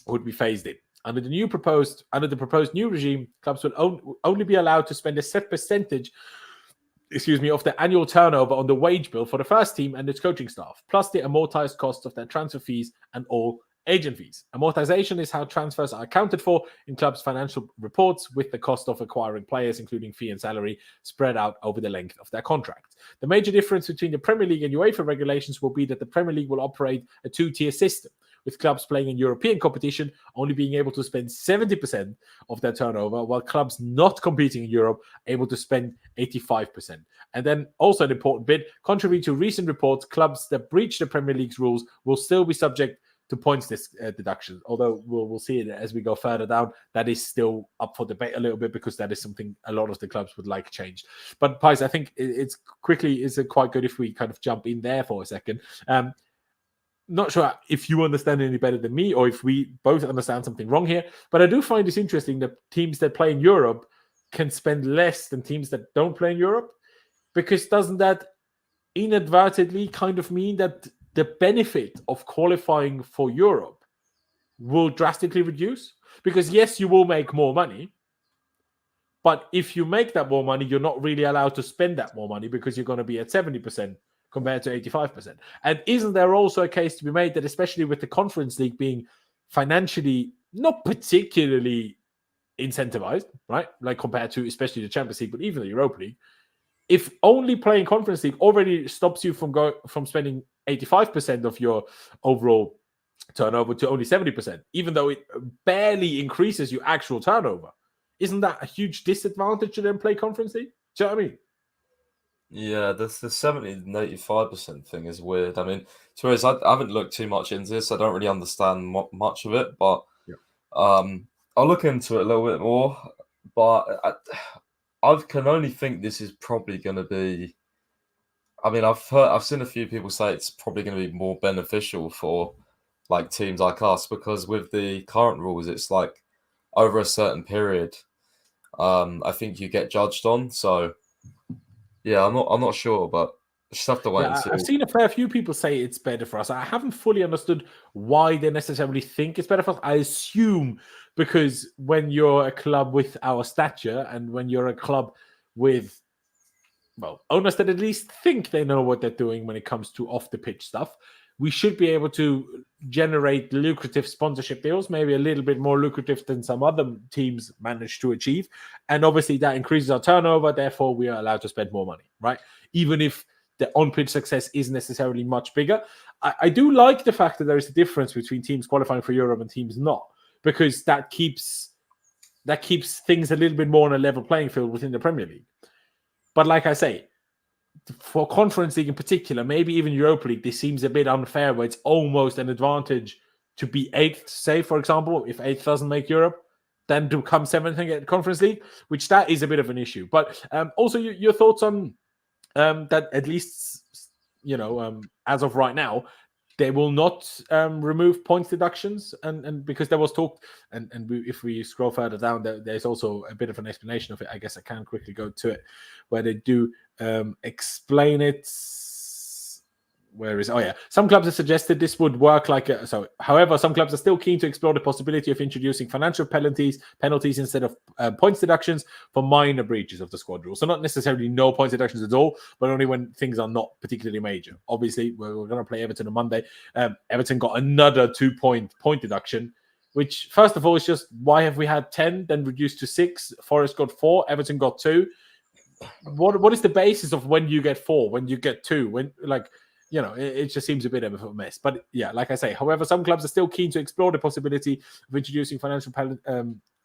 would be phased in. Under the proposed new regime, clubs will only be allowed to spend a set percentage of the annual turnover on the wage bill for the first team and its coaching staff, plus the amortized cost of their transfer fees and all agent fees. Amortization is how transfers are accounted for in clubs' financial reports, with the cost of acquiring players, including fee and salary, spread out over the length of their contract. The major difference between the Premier League and UEFA regulations will be that the Premier League will operate a two-tier system, with clubs playing in European competition only being able to spend 70% of their turnover, while clubs not competing in Europe are able to spend 85%. And then also an important bit, contrary to recent reports, clubs that breach the Premier League's rules will still be subject to points deductions, although we'll see it as we go further down. That is still up for debate a little bit, because that is something a lot of the clubs would like changed. But Pys, I think it's quite good if we kind of jump in there for a second. Not sure if you understand any better than me, or if we both understand something wrong here, but I do find this interesting that teams that play in Europe can spend less than teams that don't play in Europe, because doesn't that inadvertently kind of mean that the benefit of qualifying for Europe will drastically reduce? Because yes, you will make more money, but if you make that more money, you're not really allowed to spend that more money, because you're going to be at 70% compared to 85%. And isn't there also a case to be made that, especially with the Conference League being financially not particularly incentivized, right? Like compared to especially the Champions League, but even the Europa League, if only playing Conference League already stops you from spending 85% of your overall turnover to only 70%, even though it barely increases your actual turnover, isn't that a huge disadvantage to then play Conference League? Do you know what I mean? Yeah, the 70 and 85% thing is weird. I mean, to be honest, I haven't looked too much into this. I don't really understand much of it, but I'll look into it a little bit more. But I can only think this is probably going to be. I mean, I've seen a few people say it's probably going to be more beneficial for like teams like us, because with the current rules, it's like over a certain period, I think you get judged on. So. Yeah, I'm not sure, but just have to wait and see. I've seen a fair few people say it's better for us. I haven't fully understood why they necessarily think it's better for us. I assume because when you're a club with our stature, and when you're a club with, well, owners that at least think they know what they're doing when it comes to off the pitch stuff, we should be able to generate lucrative sponsorship deals, maybe a little bit more lucrative than some other teams manage to achieve. And obviously that increases our turnover. Therefore, we are allowed to spend more money, right? Even if the on-pitch success isn't necessarily much bigger. I do like the fact that there is a difference between teams qualifying for Europe and teams not, because that keeps things a little bit more on a level playing field within the Premier League. But like I say, for Conference League in particular, maybe even Europa League, this seems a bit unfair, where it's almost an advantage to be 8th, say, for example, if 8th doesn't make Europe, then to come 7th and get Conference League, which that is a bit of an issue. But also your thoughts on that, at least, as of right now, they will not remove points deductions, and because there was talk, if we scroll further down, there's also a bit of an explanation of it. I guess I can quickly go to it, where they do explain it. Where is? Oh yeah, some clubs have suggested this would work like however, some clubs are still keen to explore the possibility of introducing financial penalties instead of points deductions for minor breaches of the squad rule. So not necessarily no points deductions at all, but only when things are not particularly major. Obviously, we're going to play Everton on Monday. Everton got another 2-point deduction, which first of all is just, why have we had 10 then reduced to 6? Forest got 4, Everton got 2. What is the basis of when you get 4, when you get 2, when it just seems a bit of a mess. But yeah, like I say, however, some clubs are still keen to explore the possibility of introducing financial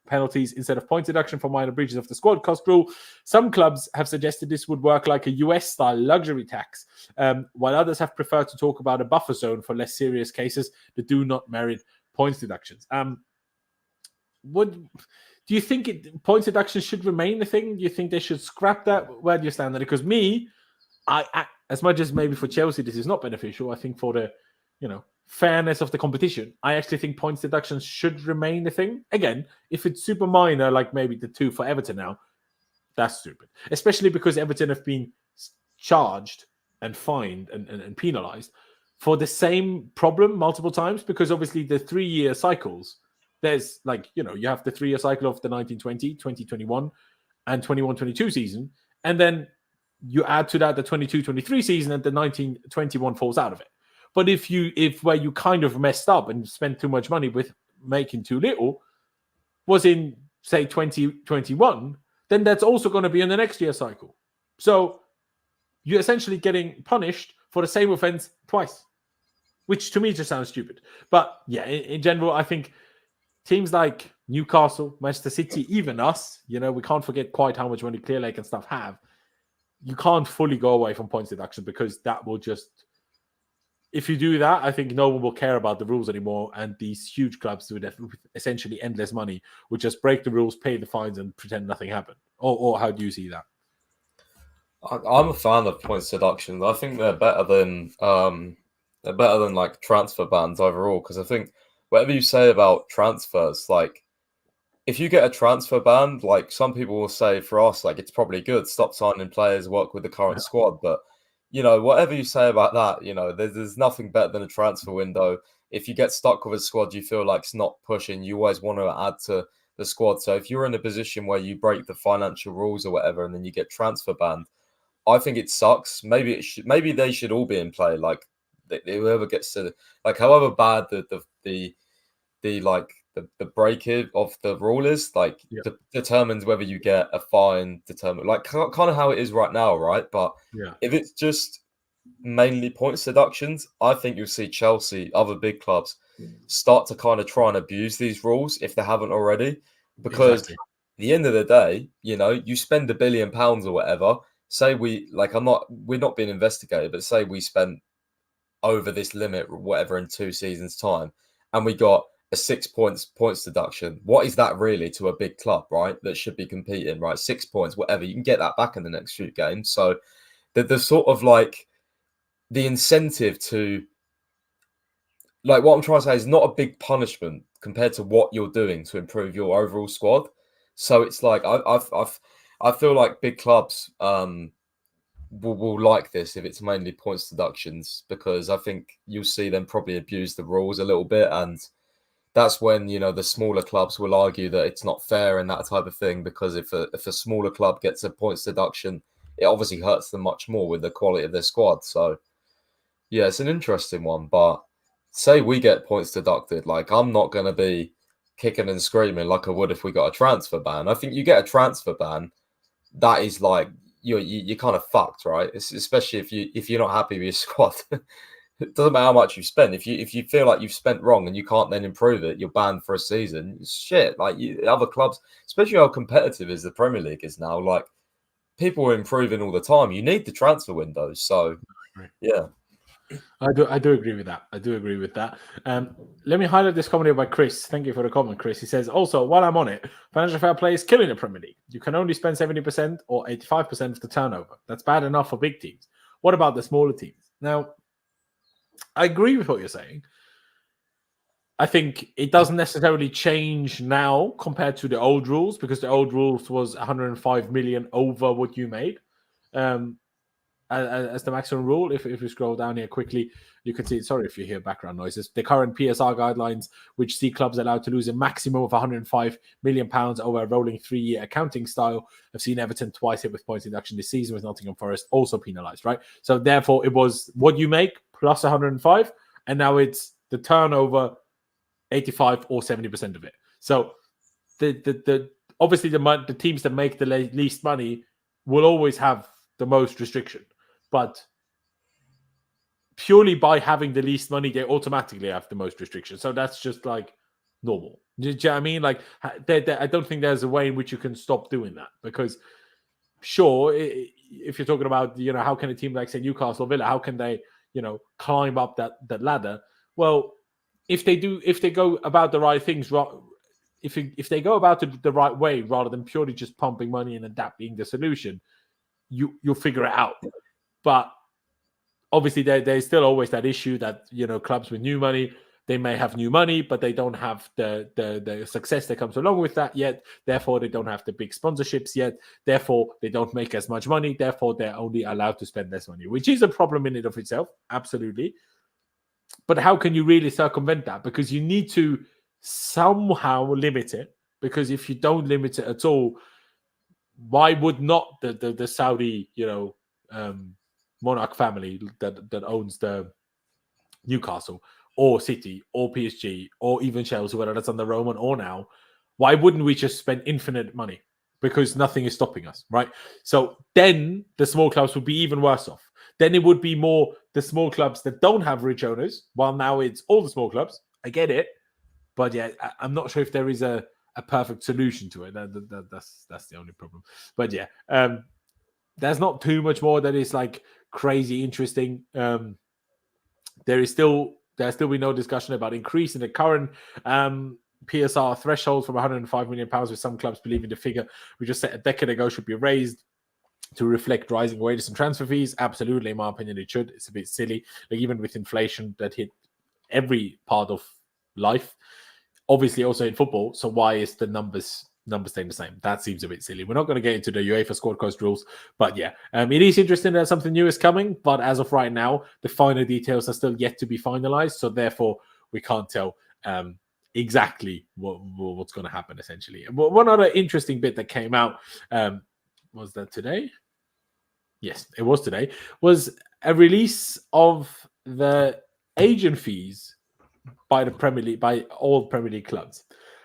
penalties instead of point deduction for minor breaches of the squad cost rule. Some clubs have suggested this would work like a US-style luxury tax, while others have preferred to talk about a buffer zone for less serious cases that do not merit points deductions. Do you think points deductions should remain a thing? Do you think they should scrap that? Where do you stand on it? Because I as much as maybe for Chelsea this is not beneficial, I think for the fairness of the competition, I actually think points deductions should remain a thing. Again, if it's super minor, like maybe the 2 for Everton now, that's stupid. Especially because Everton have been charged and fined and penalised for the same problem multiple times, because obviously the 3-year cycles, there's you have the 3-year cycle of the 1920, 2021 and 21-22 season, and then you add to that the 22-23 season and the 19-21 falls out of it. But if where you kind of messed up and spent too much money with making too little was in, say, 2021, then that's also going to be in the next year cycle. So you're essentially getting punished for the same offense twice, which to me just sounds stupid. But yeah, in general, I think teams like Newcastle, Manchester City, even us, we can't forget quite how much money Clear Lake and stuff have. You can't fully go away from points deduction because that will just... If you do that, I think no one will care about the rules anymore, and these huge clubs with essentially endless money would just break the rules, pay the fines, and pretend nothing happened. Or how do you see that? I'm a fan of points deductions. I think they're better than like transfer bans overall, because I think whatever you say about transfers, like if you get a transfer ban, like some people will say for us, like it's probably good. Stop signing players, work with the current squad, but. Whatever you say about that, there's nothing better than a transfer window. If you get stuck with a squad you feel like it's not pushing, you always want to add to the squad. So if you're in a position where you break the financial rules or whatever, and then you get transfer banned, I think it sucks. Maybe they should all be in play. Like whoever gets to, like, however bad the break of the rule is, like, determines whether you get a fine, like kind of how it is right now, right? But if it's just mainly points deductions, I think you'll see Chelsea, other big clubs, start to kind of try and abuse these rules if they haven't already. Because at the end of the day, you spend £1 billion or whatever. Say we're not being investigated, but say we spent over this limit or whatever in 2 seasons' time, and we got a 6 points deduction. What is that really to a big club, right? That should be competing, right? 6 points, whatever. You can get that back in the next few games. So the sort of like the incentive to, like, what I'm trying to say is not a big punishment compared to what you're doing to improve your overall squad. So it's like I feel like big clubs will like this if it's mainly points deductions, because I think you'll see them probably abuse the rules a little bit, and that's when the smaller clubs will argue that it's not fair and that type of thing, because if a smaller club gets a points deduction, it obviously hurts them much more with the quality of their squad. So yeah, it's an interesting one. But say we get points deducted, like, I'm not going to be kicking and screaming like I would if we got a transfer ban. I think you get a transfer ban, that is like you're kind of fucked, right? Especially if you're not happy with your squad. It doesn't matter how much you spend. If you feel like you've spent wrong and you can't then improve it, you're banned for a season. It's shit. Like, other clubs, especially how competitive is the Premier League is now. Like, people are improving all the time. You need the transfer windows. So, yeah. I do agree with that. Let me highlight this comment here by Chris. Thank you for the comment, Chris. He says, also, while I'm on it, financial fair play is killing the Premier League. You can only spend 70% or 85% of the turnover. That's bad enough for big teams. What about the smaller teams? Now, I agree with what you're saying. I think it doesn't necessarily change now compared to the old rules, because the old rules was 105 million over what you made as the maximum rule. If you scroll down here quickly, you can see, sorry if you hear background noises, the current PSR guidelines, which see clubs allowed to lose a maximum of 105 million pounds over a rolling 3-year accounting style. I've seen Everton twice hit with points deduction this season, with Nottingham Forest also penalised, right? So therefore it was what you make plus 105, and now it's the turnover 85 or 70% of it. So the obviously the teams that make the least money will always have the most restriction, but purely by having the least money, they automatically have the most restriction. So that's just like normal. Do you know what I mean? Like, I don't think there's a way in which you can stop doing that, because sure, if you're talking about, how can a team like, say, Newcastle or Villa, how can they, climb up that ladder? Well, if they go about the right things, if they go about it the right way, rather than purely just pumping money in and that being the solution, you'll figure it out. But obviously, there's still always that issue that, clubs with new money, they may have new money, but they don't have the success that comes along with that yet. Therefore, they don't have the big sponsorships yet. Therefore, they don't make as much money. Therefore, they're only allowed to spend less money, which is a problem in and of itself. Absolutely. But how can you really circumvent that? Because you need to somehow limit it. Because if you don't limit it at all, why would not the Saudi, monarch family that owns the Newcastle or City or PSG or even Chelsea, whether that's on the Roman or now, why wouldn't we just spend infinite money? Because nothing is stopping us, right? So then the small clubs would be even worse off. Then it would be more the small clubs that don't have rich owners, while now it's all the small clubs. I get it. But yeah, I'm not sure if there is a perfect solution to it. That's the only problem. But yeah, there's not too much more that is like crazy interesting. There's still be no discussion about increasing the current PSR threshold from £105 million, with some clubs believing the figure we just said a decade ago should be raised to reflect rising wages and transfer fees. Absolutely, in my opinion, it should. It's a bit silly. Like, even with inflation that hit every part of life, obviously also in football. So why is the numbers staying the same? That seems a bit silly. We're not going to get into the UEFA squad cost rules, but yeah, it is interesting that something new is coming. But as of right now, the final details are still yet to be finalized. So therefore, we can't tell exactly what's going to happen, essentially. One other interesting bit that came out, was that today? Yes, it was today, was a release of the agent fees by the Premier League, by all Premier League clubs.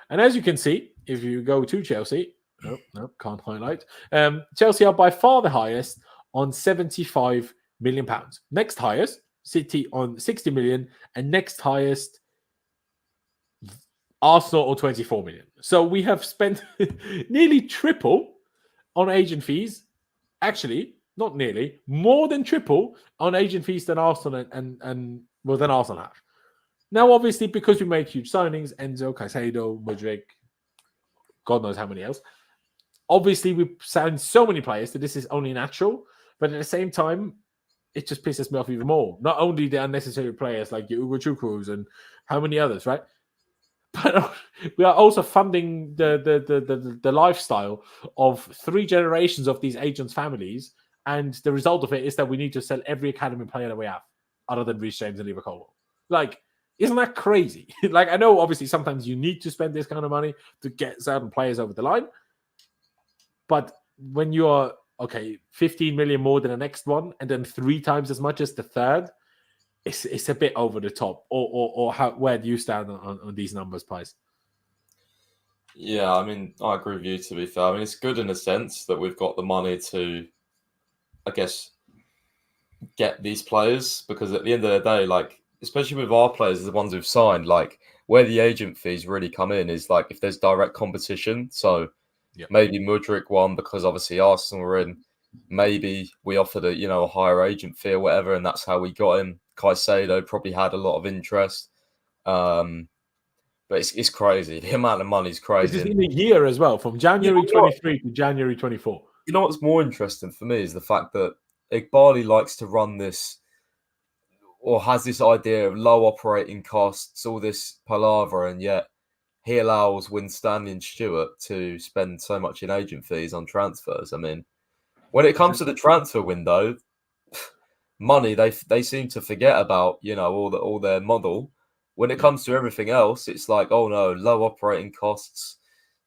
And as you can see, if you go to Chelsea, no, can't highlight. Chelsea are by far the highest on £75 million. Next highest, City on 60 million, and next highest, Arsenal on 24 million. So we have spent nearly triple on agent fees. Actually, not nearly, more than triple on agent fees than Arsenal and than Arsenal have. Now, obviously, because we made huge signings, Enzo, Caicedo, Mudryk, God knows how many else. Obviously, we signed so many players that this is only natural. But at the same time, it just pisses me off even more. Not only the unnecessary players like your Ugo Chukwus and how many others, right? But we are also funding the lifestyle of 3 generations of these agents' families. And the result of it is that we need to sell every academy player that we have, other than Reece James and Liverpool. Like, isn't that crazy? Like, I know obviously sometimes you need to spend this kind of money to get certain players over the line. But when you're, 15 million more than the next one, and then 3 times as much as the third, it's a bit over the top. Or where do you stand on these numbers, Pys? Yeah, I mean, I agree with you, to be fair. I mean, it's good in a sense that we've got the money to, I guess, get these players, because at the end of the day, like, especially with our players, the ones we've signed, like, where the agent fees really come in is like if there's direct competition. So maybe Mudryk won because obviously Arsenal were in. Maybe we offered a higher agent fee or whatever, and that's how we got him. Caicedo probably had a lot of interest. But it's crazy. The amount of money is crazy. This is in a year as well, from January 23 to January 24. You know what's more interesting for me is the fact that Igbali likes to run this, or has this idea of low operating costs, all this palaver, and yet he allows Winstanley and Stewart to spend so much in agent fees on transfers. I mean, when it comes to the transfer window, money, they seem to forget about, all their model. When it comes to everything else, it's like, oh no, low operating costs,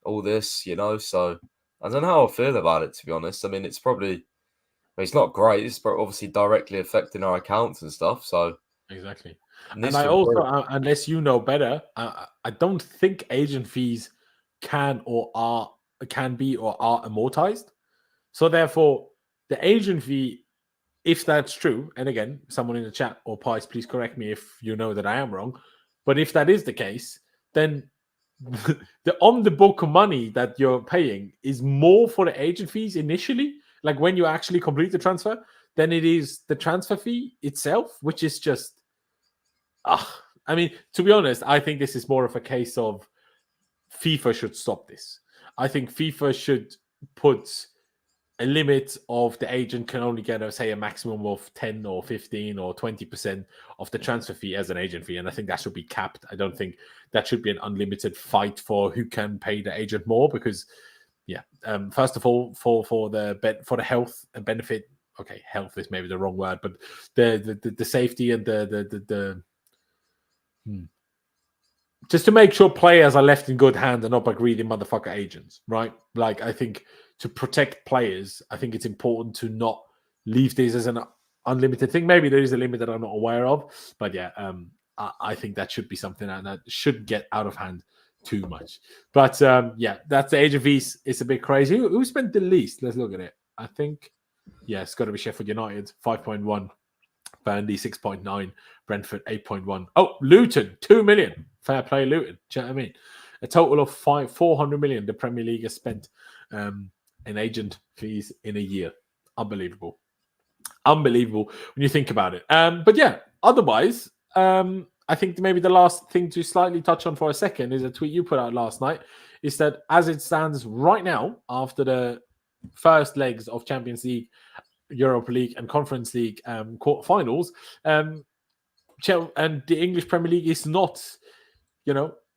all this, so I don't know how I feel about it, to be honest. I mean, it's not great. It's obviously directly affecting our accounts and stuff. So exactly. And I also, unless you know better, I don't think agent fees can be or are amortized. So therefore, the agent fee, if that's true, and again, someone in the chat or Pies, please correct me if you know that I am wrong. But if that is the case, then the on-the-book money that you're paying is more for the agent fees initially, like when you actually complete the transfer, than it is the transfer fee itself, which is just, I mean, to be honest, I think this is more of a case of FIFA should stop this. I think FIFA should put a limit of the agent can only get, say, a maximum of 10 or 15 or 20% of the transfer fee as an agent fee. And I think that should be capped. I don't think that should be an unlimited fight for who can pay the agent more, because, first of all, for the health and benefit. Okay, health is maybe the wrong word, but the safety and the just to make sure players are left in good hands and not by greedy motherfucker agents, right? Like, I think to protect players, I think it's important to not leave this as an unlimited thing. Maybe there is a limit that I'm not aware of, but yeah, I think that should be something that should get out of hand too much. But yeah, that's the age of fees. It's a bit crazy. Who spent the least? Let's look at it. I think, yeah, it's got to be Sheffield United, 5.1. Burnley, 6.9. Brentford, 8.1. Oh, Luton, 2 million. Fair play, Luton. Do you know what I mean? A total of 400 million the Premier League has spent in agent fees in a year. Unbelievable. Unbelievable when you think about it. But yeah, otherwise, I think maybe the last thing to slightly touch on for a second is a tweet you put out last night, is that as it stands right now, after the first legs of Champions League, Europa League and Conference League quarterfinals, and the English Premier League is not,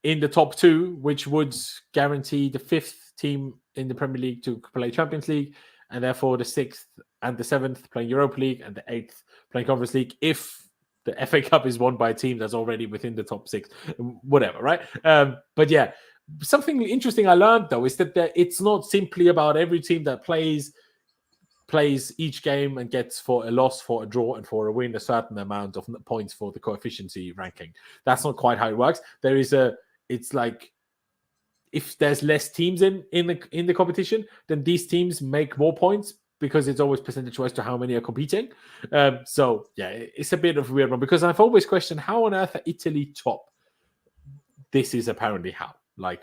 in the top two, which would guarantee the 5th team in the Premier League to play Champions League, and therefore the 6th and the 7th playing Europa League, and the 8th playing Conference League, if the FA Cup is won by a team that's already within the top 6, whatever, right? But yeah, something interesting I learned, though, is that it's not simply about every team that plays each game and gets, for a loss, for a draw, and for a win, a certain amount of points for the coefficient ranking. That's not quite how it works. It's like, if there's less teams in the competition, then these teams make more points, because it's always percentage-wise to how many are competing. So yeah, it's a bit of a weird one, because I've always questioned how on earth are Italy top. This is apparently how,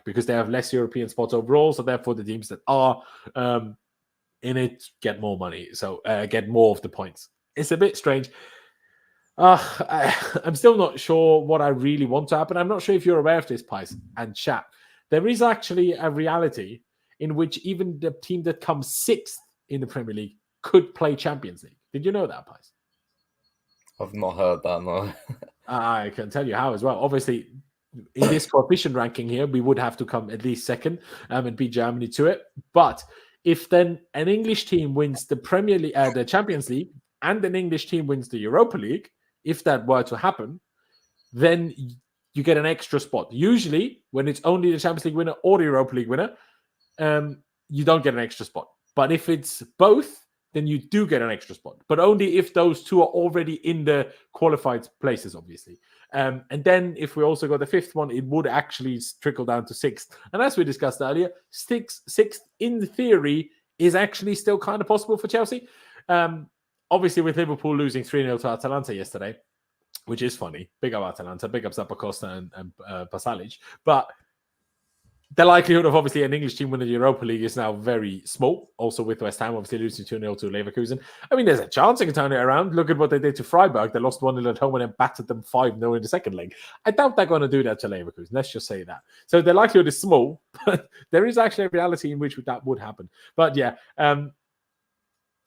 because they have less European spots overall, so therefore the teams that are in it get more money, so get more of the points. It's a bit strange. I'm still not sure what I really want to happen. I'm not sure if you're aware of this, Pys and chat. There is actually a reality in which even the team that comes 6th in the Premier League could play Champions League. Did you know that, Pys? I've not heard that, no. I can tell you how as well. Obviously, in this coefficient ranking here, we would have to come at least 2nd and beat Germany to it. But if then an English team wins the Premier League, the Champions League, and an English team wins the Europa League, if that were to happen, then you get an extra spot. Usually, when it's only the Champions League winner or the Europa League winner, you don't get an extra spot. But if it's both, then you do get an extra spot. But only if those two are already in the qualified places, obviously. And then if we also got the 5th one, it would actually trickle down to 6th. And as we discussed earlier, 6th in theory is actually still kind of possible for Chelsea. Obviously, with Liverpool losing 3-0 to Atalanta yesterday, which is funny. Big up Atalanta, big up Zappacosta and Pasalic. But the likelihood of obviously an English team winning the Europa League is now very small. Also with West Ham obviously losing 2-0 to Leverkusen. I mean, there's a chance they can turn it around. Look at what they did to Freiburg. They lost 1-0 at home and then battered them 5-0 in the second leg. I doubt they're going to do that to Leverkusen. Let's just say that. So the likelihood is small, but there is actually a reality in which that would happen. But yeah,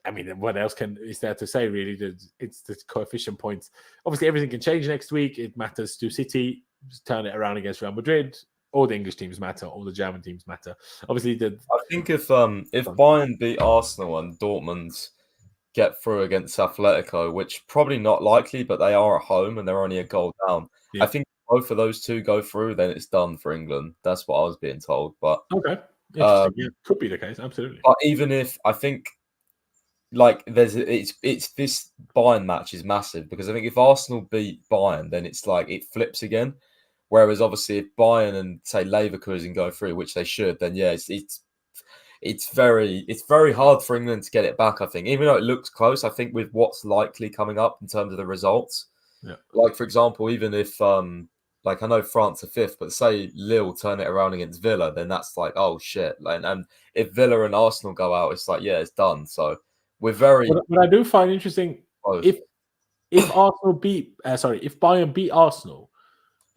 I mean, what else is there to say, really? It's the coefficient points. Obviously, everything can change next week. It matters to City. Just turn it around against Real Madrid. All the English teams matter. All the German teams matter. Obviously, I think if Bayern beat Arsenal and Dortmund get through against Atletico, which probably not likely, but they are at home and they're only a goal down. Yeah. I think if both of those two go through, then it's done for England. That's what I was being told. But okay, yeah, could be the case. Absolutely. But even if I think, it's this Bayern match is massive, because I think if Arsenal beat Bayern, then it's like it flips again. Whereas obviously if Bayern and say Leverkusen go through, which they should, then yeah, it's very hard for England to get it back. I think, even though it looks close, I think with what's likely coming up in terms of the results, like for example, even if I know France are 5th, but say Lille turn it around against Villa, then that's like, oh shit. And if Villa and Arsenal go out, it's like, yeah, it's done. So we're very. What I do find interesting, close. if Bayern beat Arsenal.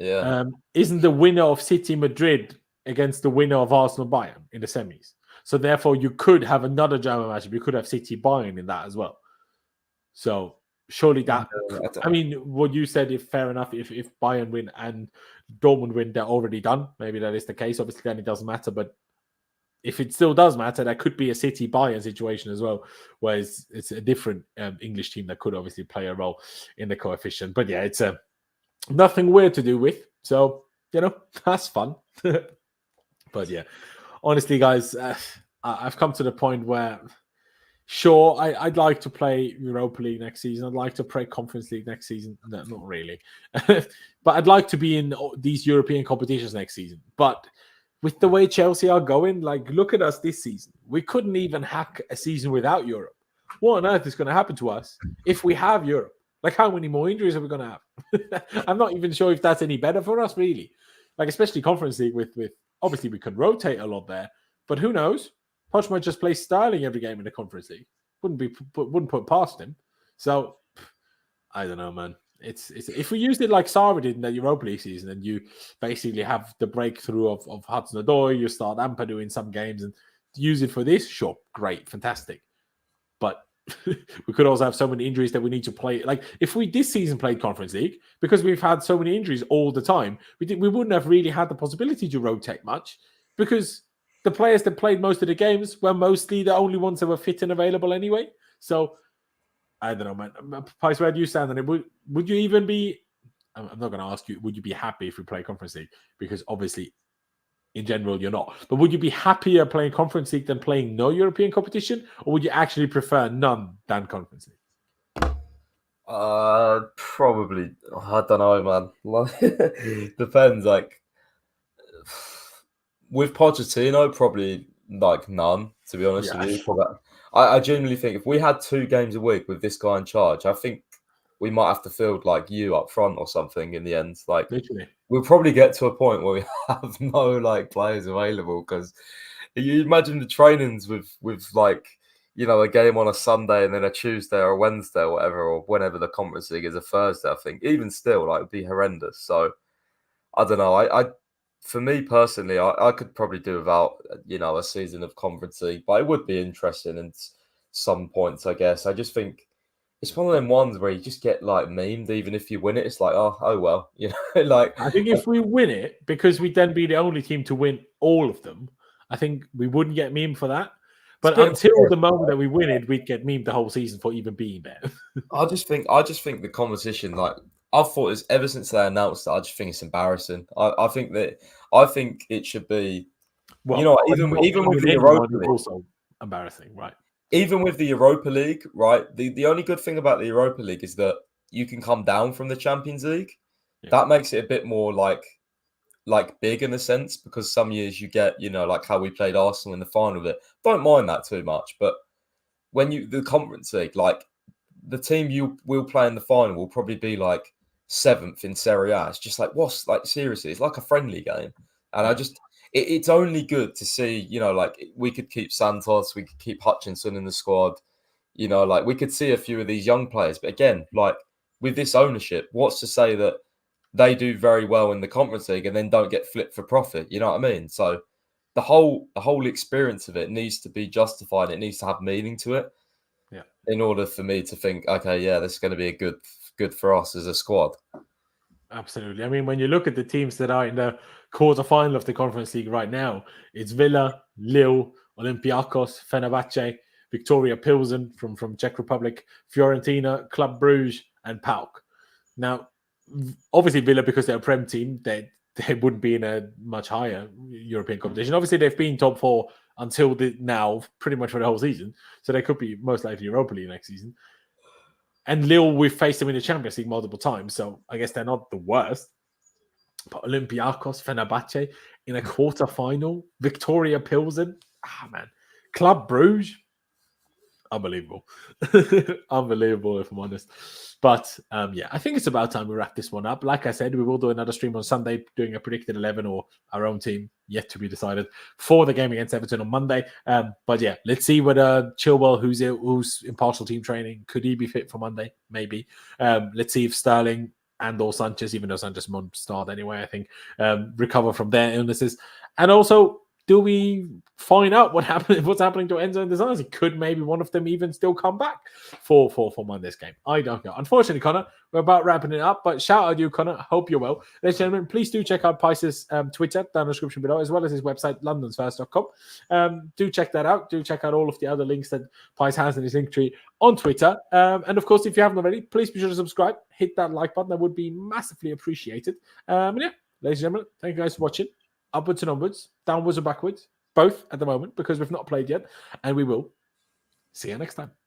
Yeah. Isn't the winner of City Madrid against the winner of Arsenal Bayern in the semis? So therefore, you could have another German matchup. You could have City Bayern in that as well. So surely that. I mean, what you said, if fair enough, if Bayern win and Dortmund win, they're already done. Maybe that is the case. Obviously, then it doesn't matter. But if it still does matter, that could be a City Bayern situation as well, where it's a different English team that could obviously play a role in the coefficient. But yeah, it's nothing weird to do with, so that's fun. But yeah, honestly, guys, I've come to the point where Sure, I'd like to play Europa League next season. I'd like to play Conference League next season. No, not really. But I'd like to be in these European competitions next season. But with the way Chelsea are going, like, look at us this season. We couldn't even hack a season without Europe. What on earth is going to happen to us if we have Europe? Like, how many more injuries are we going to have? I'm not even sure if that's any better for us, really. Like, especially Conference League with obviously we can rotate a lot there. But who knows? Poch might just play Sterling every game in the Conference League. Wouldn't put past him. So I don't know, man. It's if we used it like Sarri did in the Europa League season, and you basically have the breakthrough of Hudson-Odoi, you start Ampadu in some games and use it for this. Sure, great, fantastic. But we could also have so many injuries that we need to play. Like if we this season played Conference League, because we've had so many injuries all the time, we wouldn't have really had the possibility to rotate much because the players that played most of the games were mostly the only ones that were fit and available anyway. So I don't know, man. Pies, where do you stand on it? Would you even be? I'm not going to ask you. Would you be happy if we play Conference League? Because obviously, in general, you're not. But would you be happier playing Conference League than playing no European competition, or would you actually prefer none than Conference League? Probably. I don't know, man. Depends. Like with Pochettino, probably like none. To be honest with you, I genuinely think if we had 2 games a week with this guy in charge, I think we might have to field like you up front or something in the end. Like literally, we'll probably get to a point where we have no like players available because you imagine the trainings with like, you know, a game on a Sunday and then a Tuesday or a Wednesday or whatever, or whenever the Conference League is a Thursday. I think even still, like, it'd be horrendous. So I don't know. I for me personally, I could probably do without, you know, a season of Conference League, but it would be interesting in some points, I guess. I just think it's one of them ones where you just get like memed, even if you win it. It's like, oh well, you know. Like I think if we win it, because we'd then be the only team to win all of them, I think we wouldn't get memed for that. But until the moment that we win it, we'd get memed the whole season for even being there. I just think the competition, like I've thought is ever since they announced it, I just think it's embarrassing. I think it should be, well, you know, even with the Europa League, also embarrassing, right? Even with the Europa League, right? The only good thing about the Europa League is that you can come down from the Champions League. Yeah. That makes it a bit more like big in a sense, because some years you get, you know, like how we played Arsenal in the final of it. Don't mind that too much, but when the Conference League, like the team you will play in the final will probably be like 7th in Serie A. It's just like, what's like, seriously, it's like a friendly game. And I just, it's only good to see, you know, like we could keep Santos, we could keep Hutchinson in the squad, you know, like we could see a few of these young players. But again, like with this ownership, what's to say that they do very well in the Conference League and then don't get flipped for profit? You know what I mean? So the whole experience of it needs to be justified. It needs to have meaning to it. Yeah. In order for me to think, okay, yeah, this is going to be a good for us as a squad. Absolutely. I mean, when you look at the teams that are in the quarterfinal of the Conference League right now, it's Villa, Lille, Olympiacos, Fenerbahce, Victoria Pilsen from Czech Republic, Fiorentina, Club Brugge, and PAOK. Now, obviously Villa, because they're a Prem team, they wouldn't be in a much higher European competition. Obviously, they've been top 4 until now, pretty much for the whole season. So they could be most likely Europa League next season. And Lille, we've faced them in the Champions League multiple times, so I guess they're not the worst. But Olympiacos, Fenerbahce in a quarter-final, Victoria Pilsen, man. Club Brugge, unbelievable. Unbelievable, if I'm honest. But yeah, I think it's about time we wrap this one up. Like I said, we will do another stream on Sunday, doing a predicted 11 or our own team, yet to be decided, for the game against Everton on Monday. But yeah, let's see whether Chilwell, who's in partial team training, could he be fit for Monday? Maybe. Let's see if Sterling and or Sanchez, even though Sanchez won't start anyway, I think, recover from their illnesses. And also, do we find out what's happening to Enzo and Disasi? Could maybe one of them even still come back for Monday's game? I don't know. Unfortunately, Connor, we're about wrapping it up, but shout out to you, Connor. Hope you're well. Ladies and gentlemen, please do check out Pice's Twitter down in the description below, as well as his website, londonsfirst.com. Do check that out. Do check out all of the other links that Pice has in his link tree on Twitter. And of course, if you haven't already, please be sure to subscribe. Hit that like button. That would be massively appreciated. And yeah, ladies and gentlemen, thank you guys for watching. Upwards and onwards, downwards or backwards, both at the moment, because we've not played yet, and we will See you next time.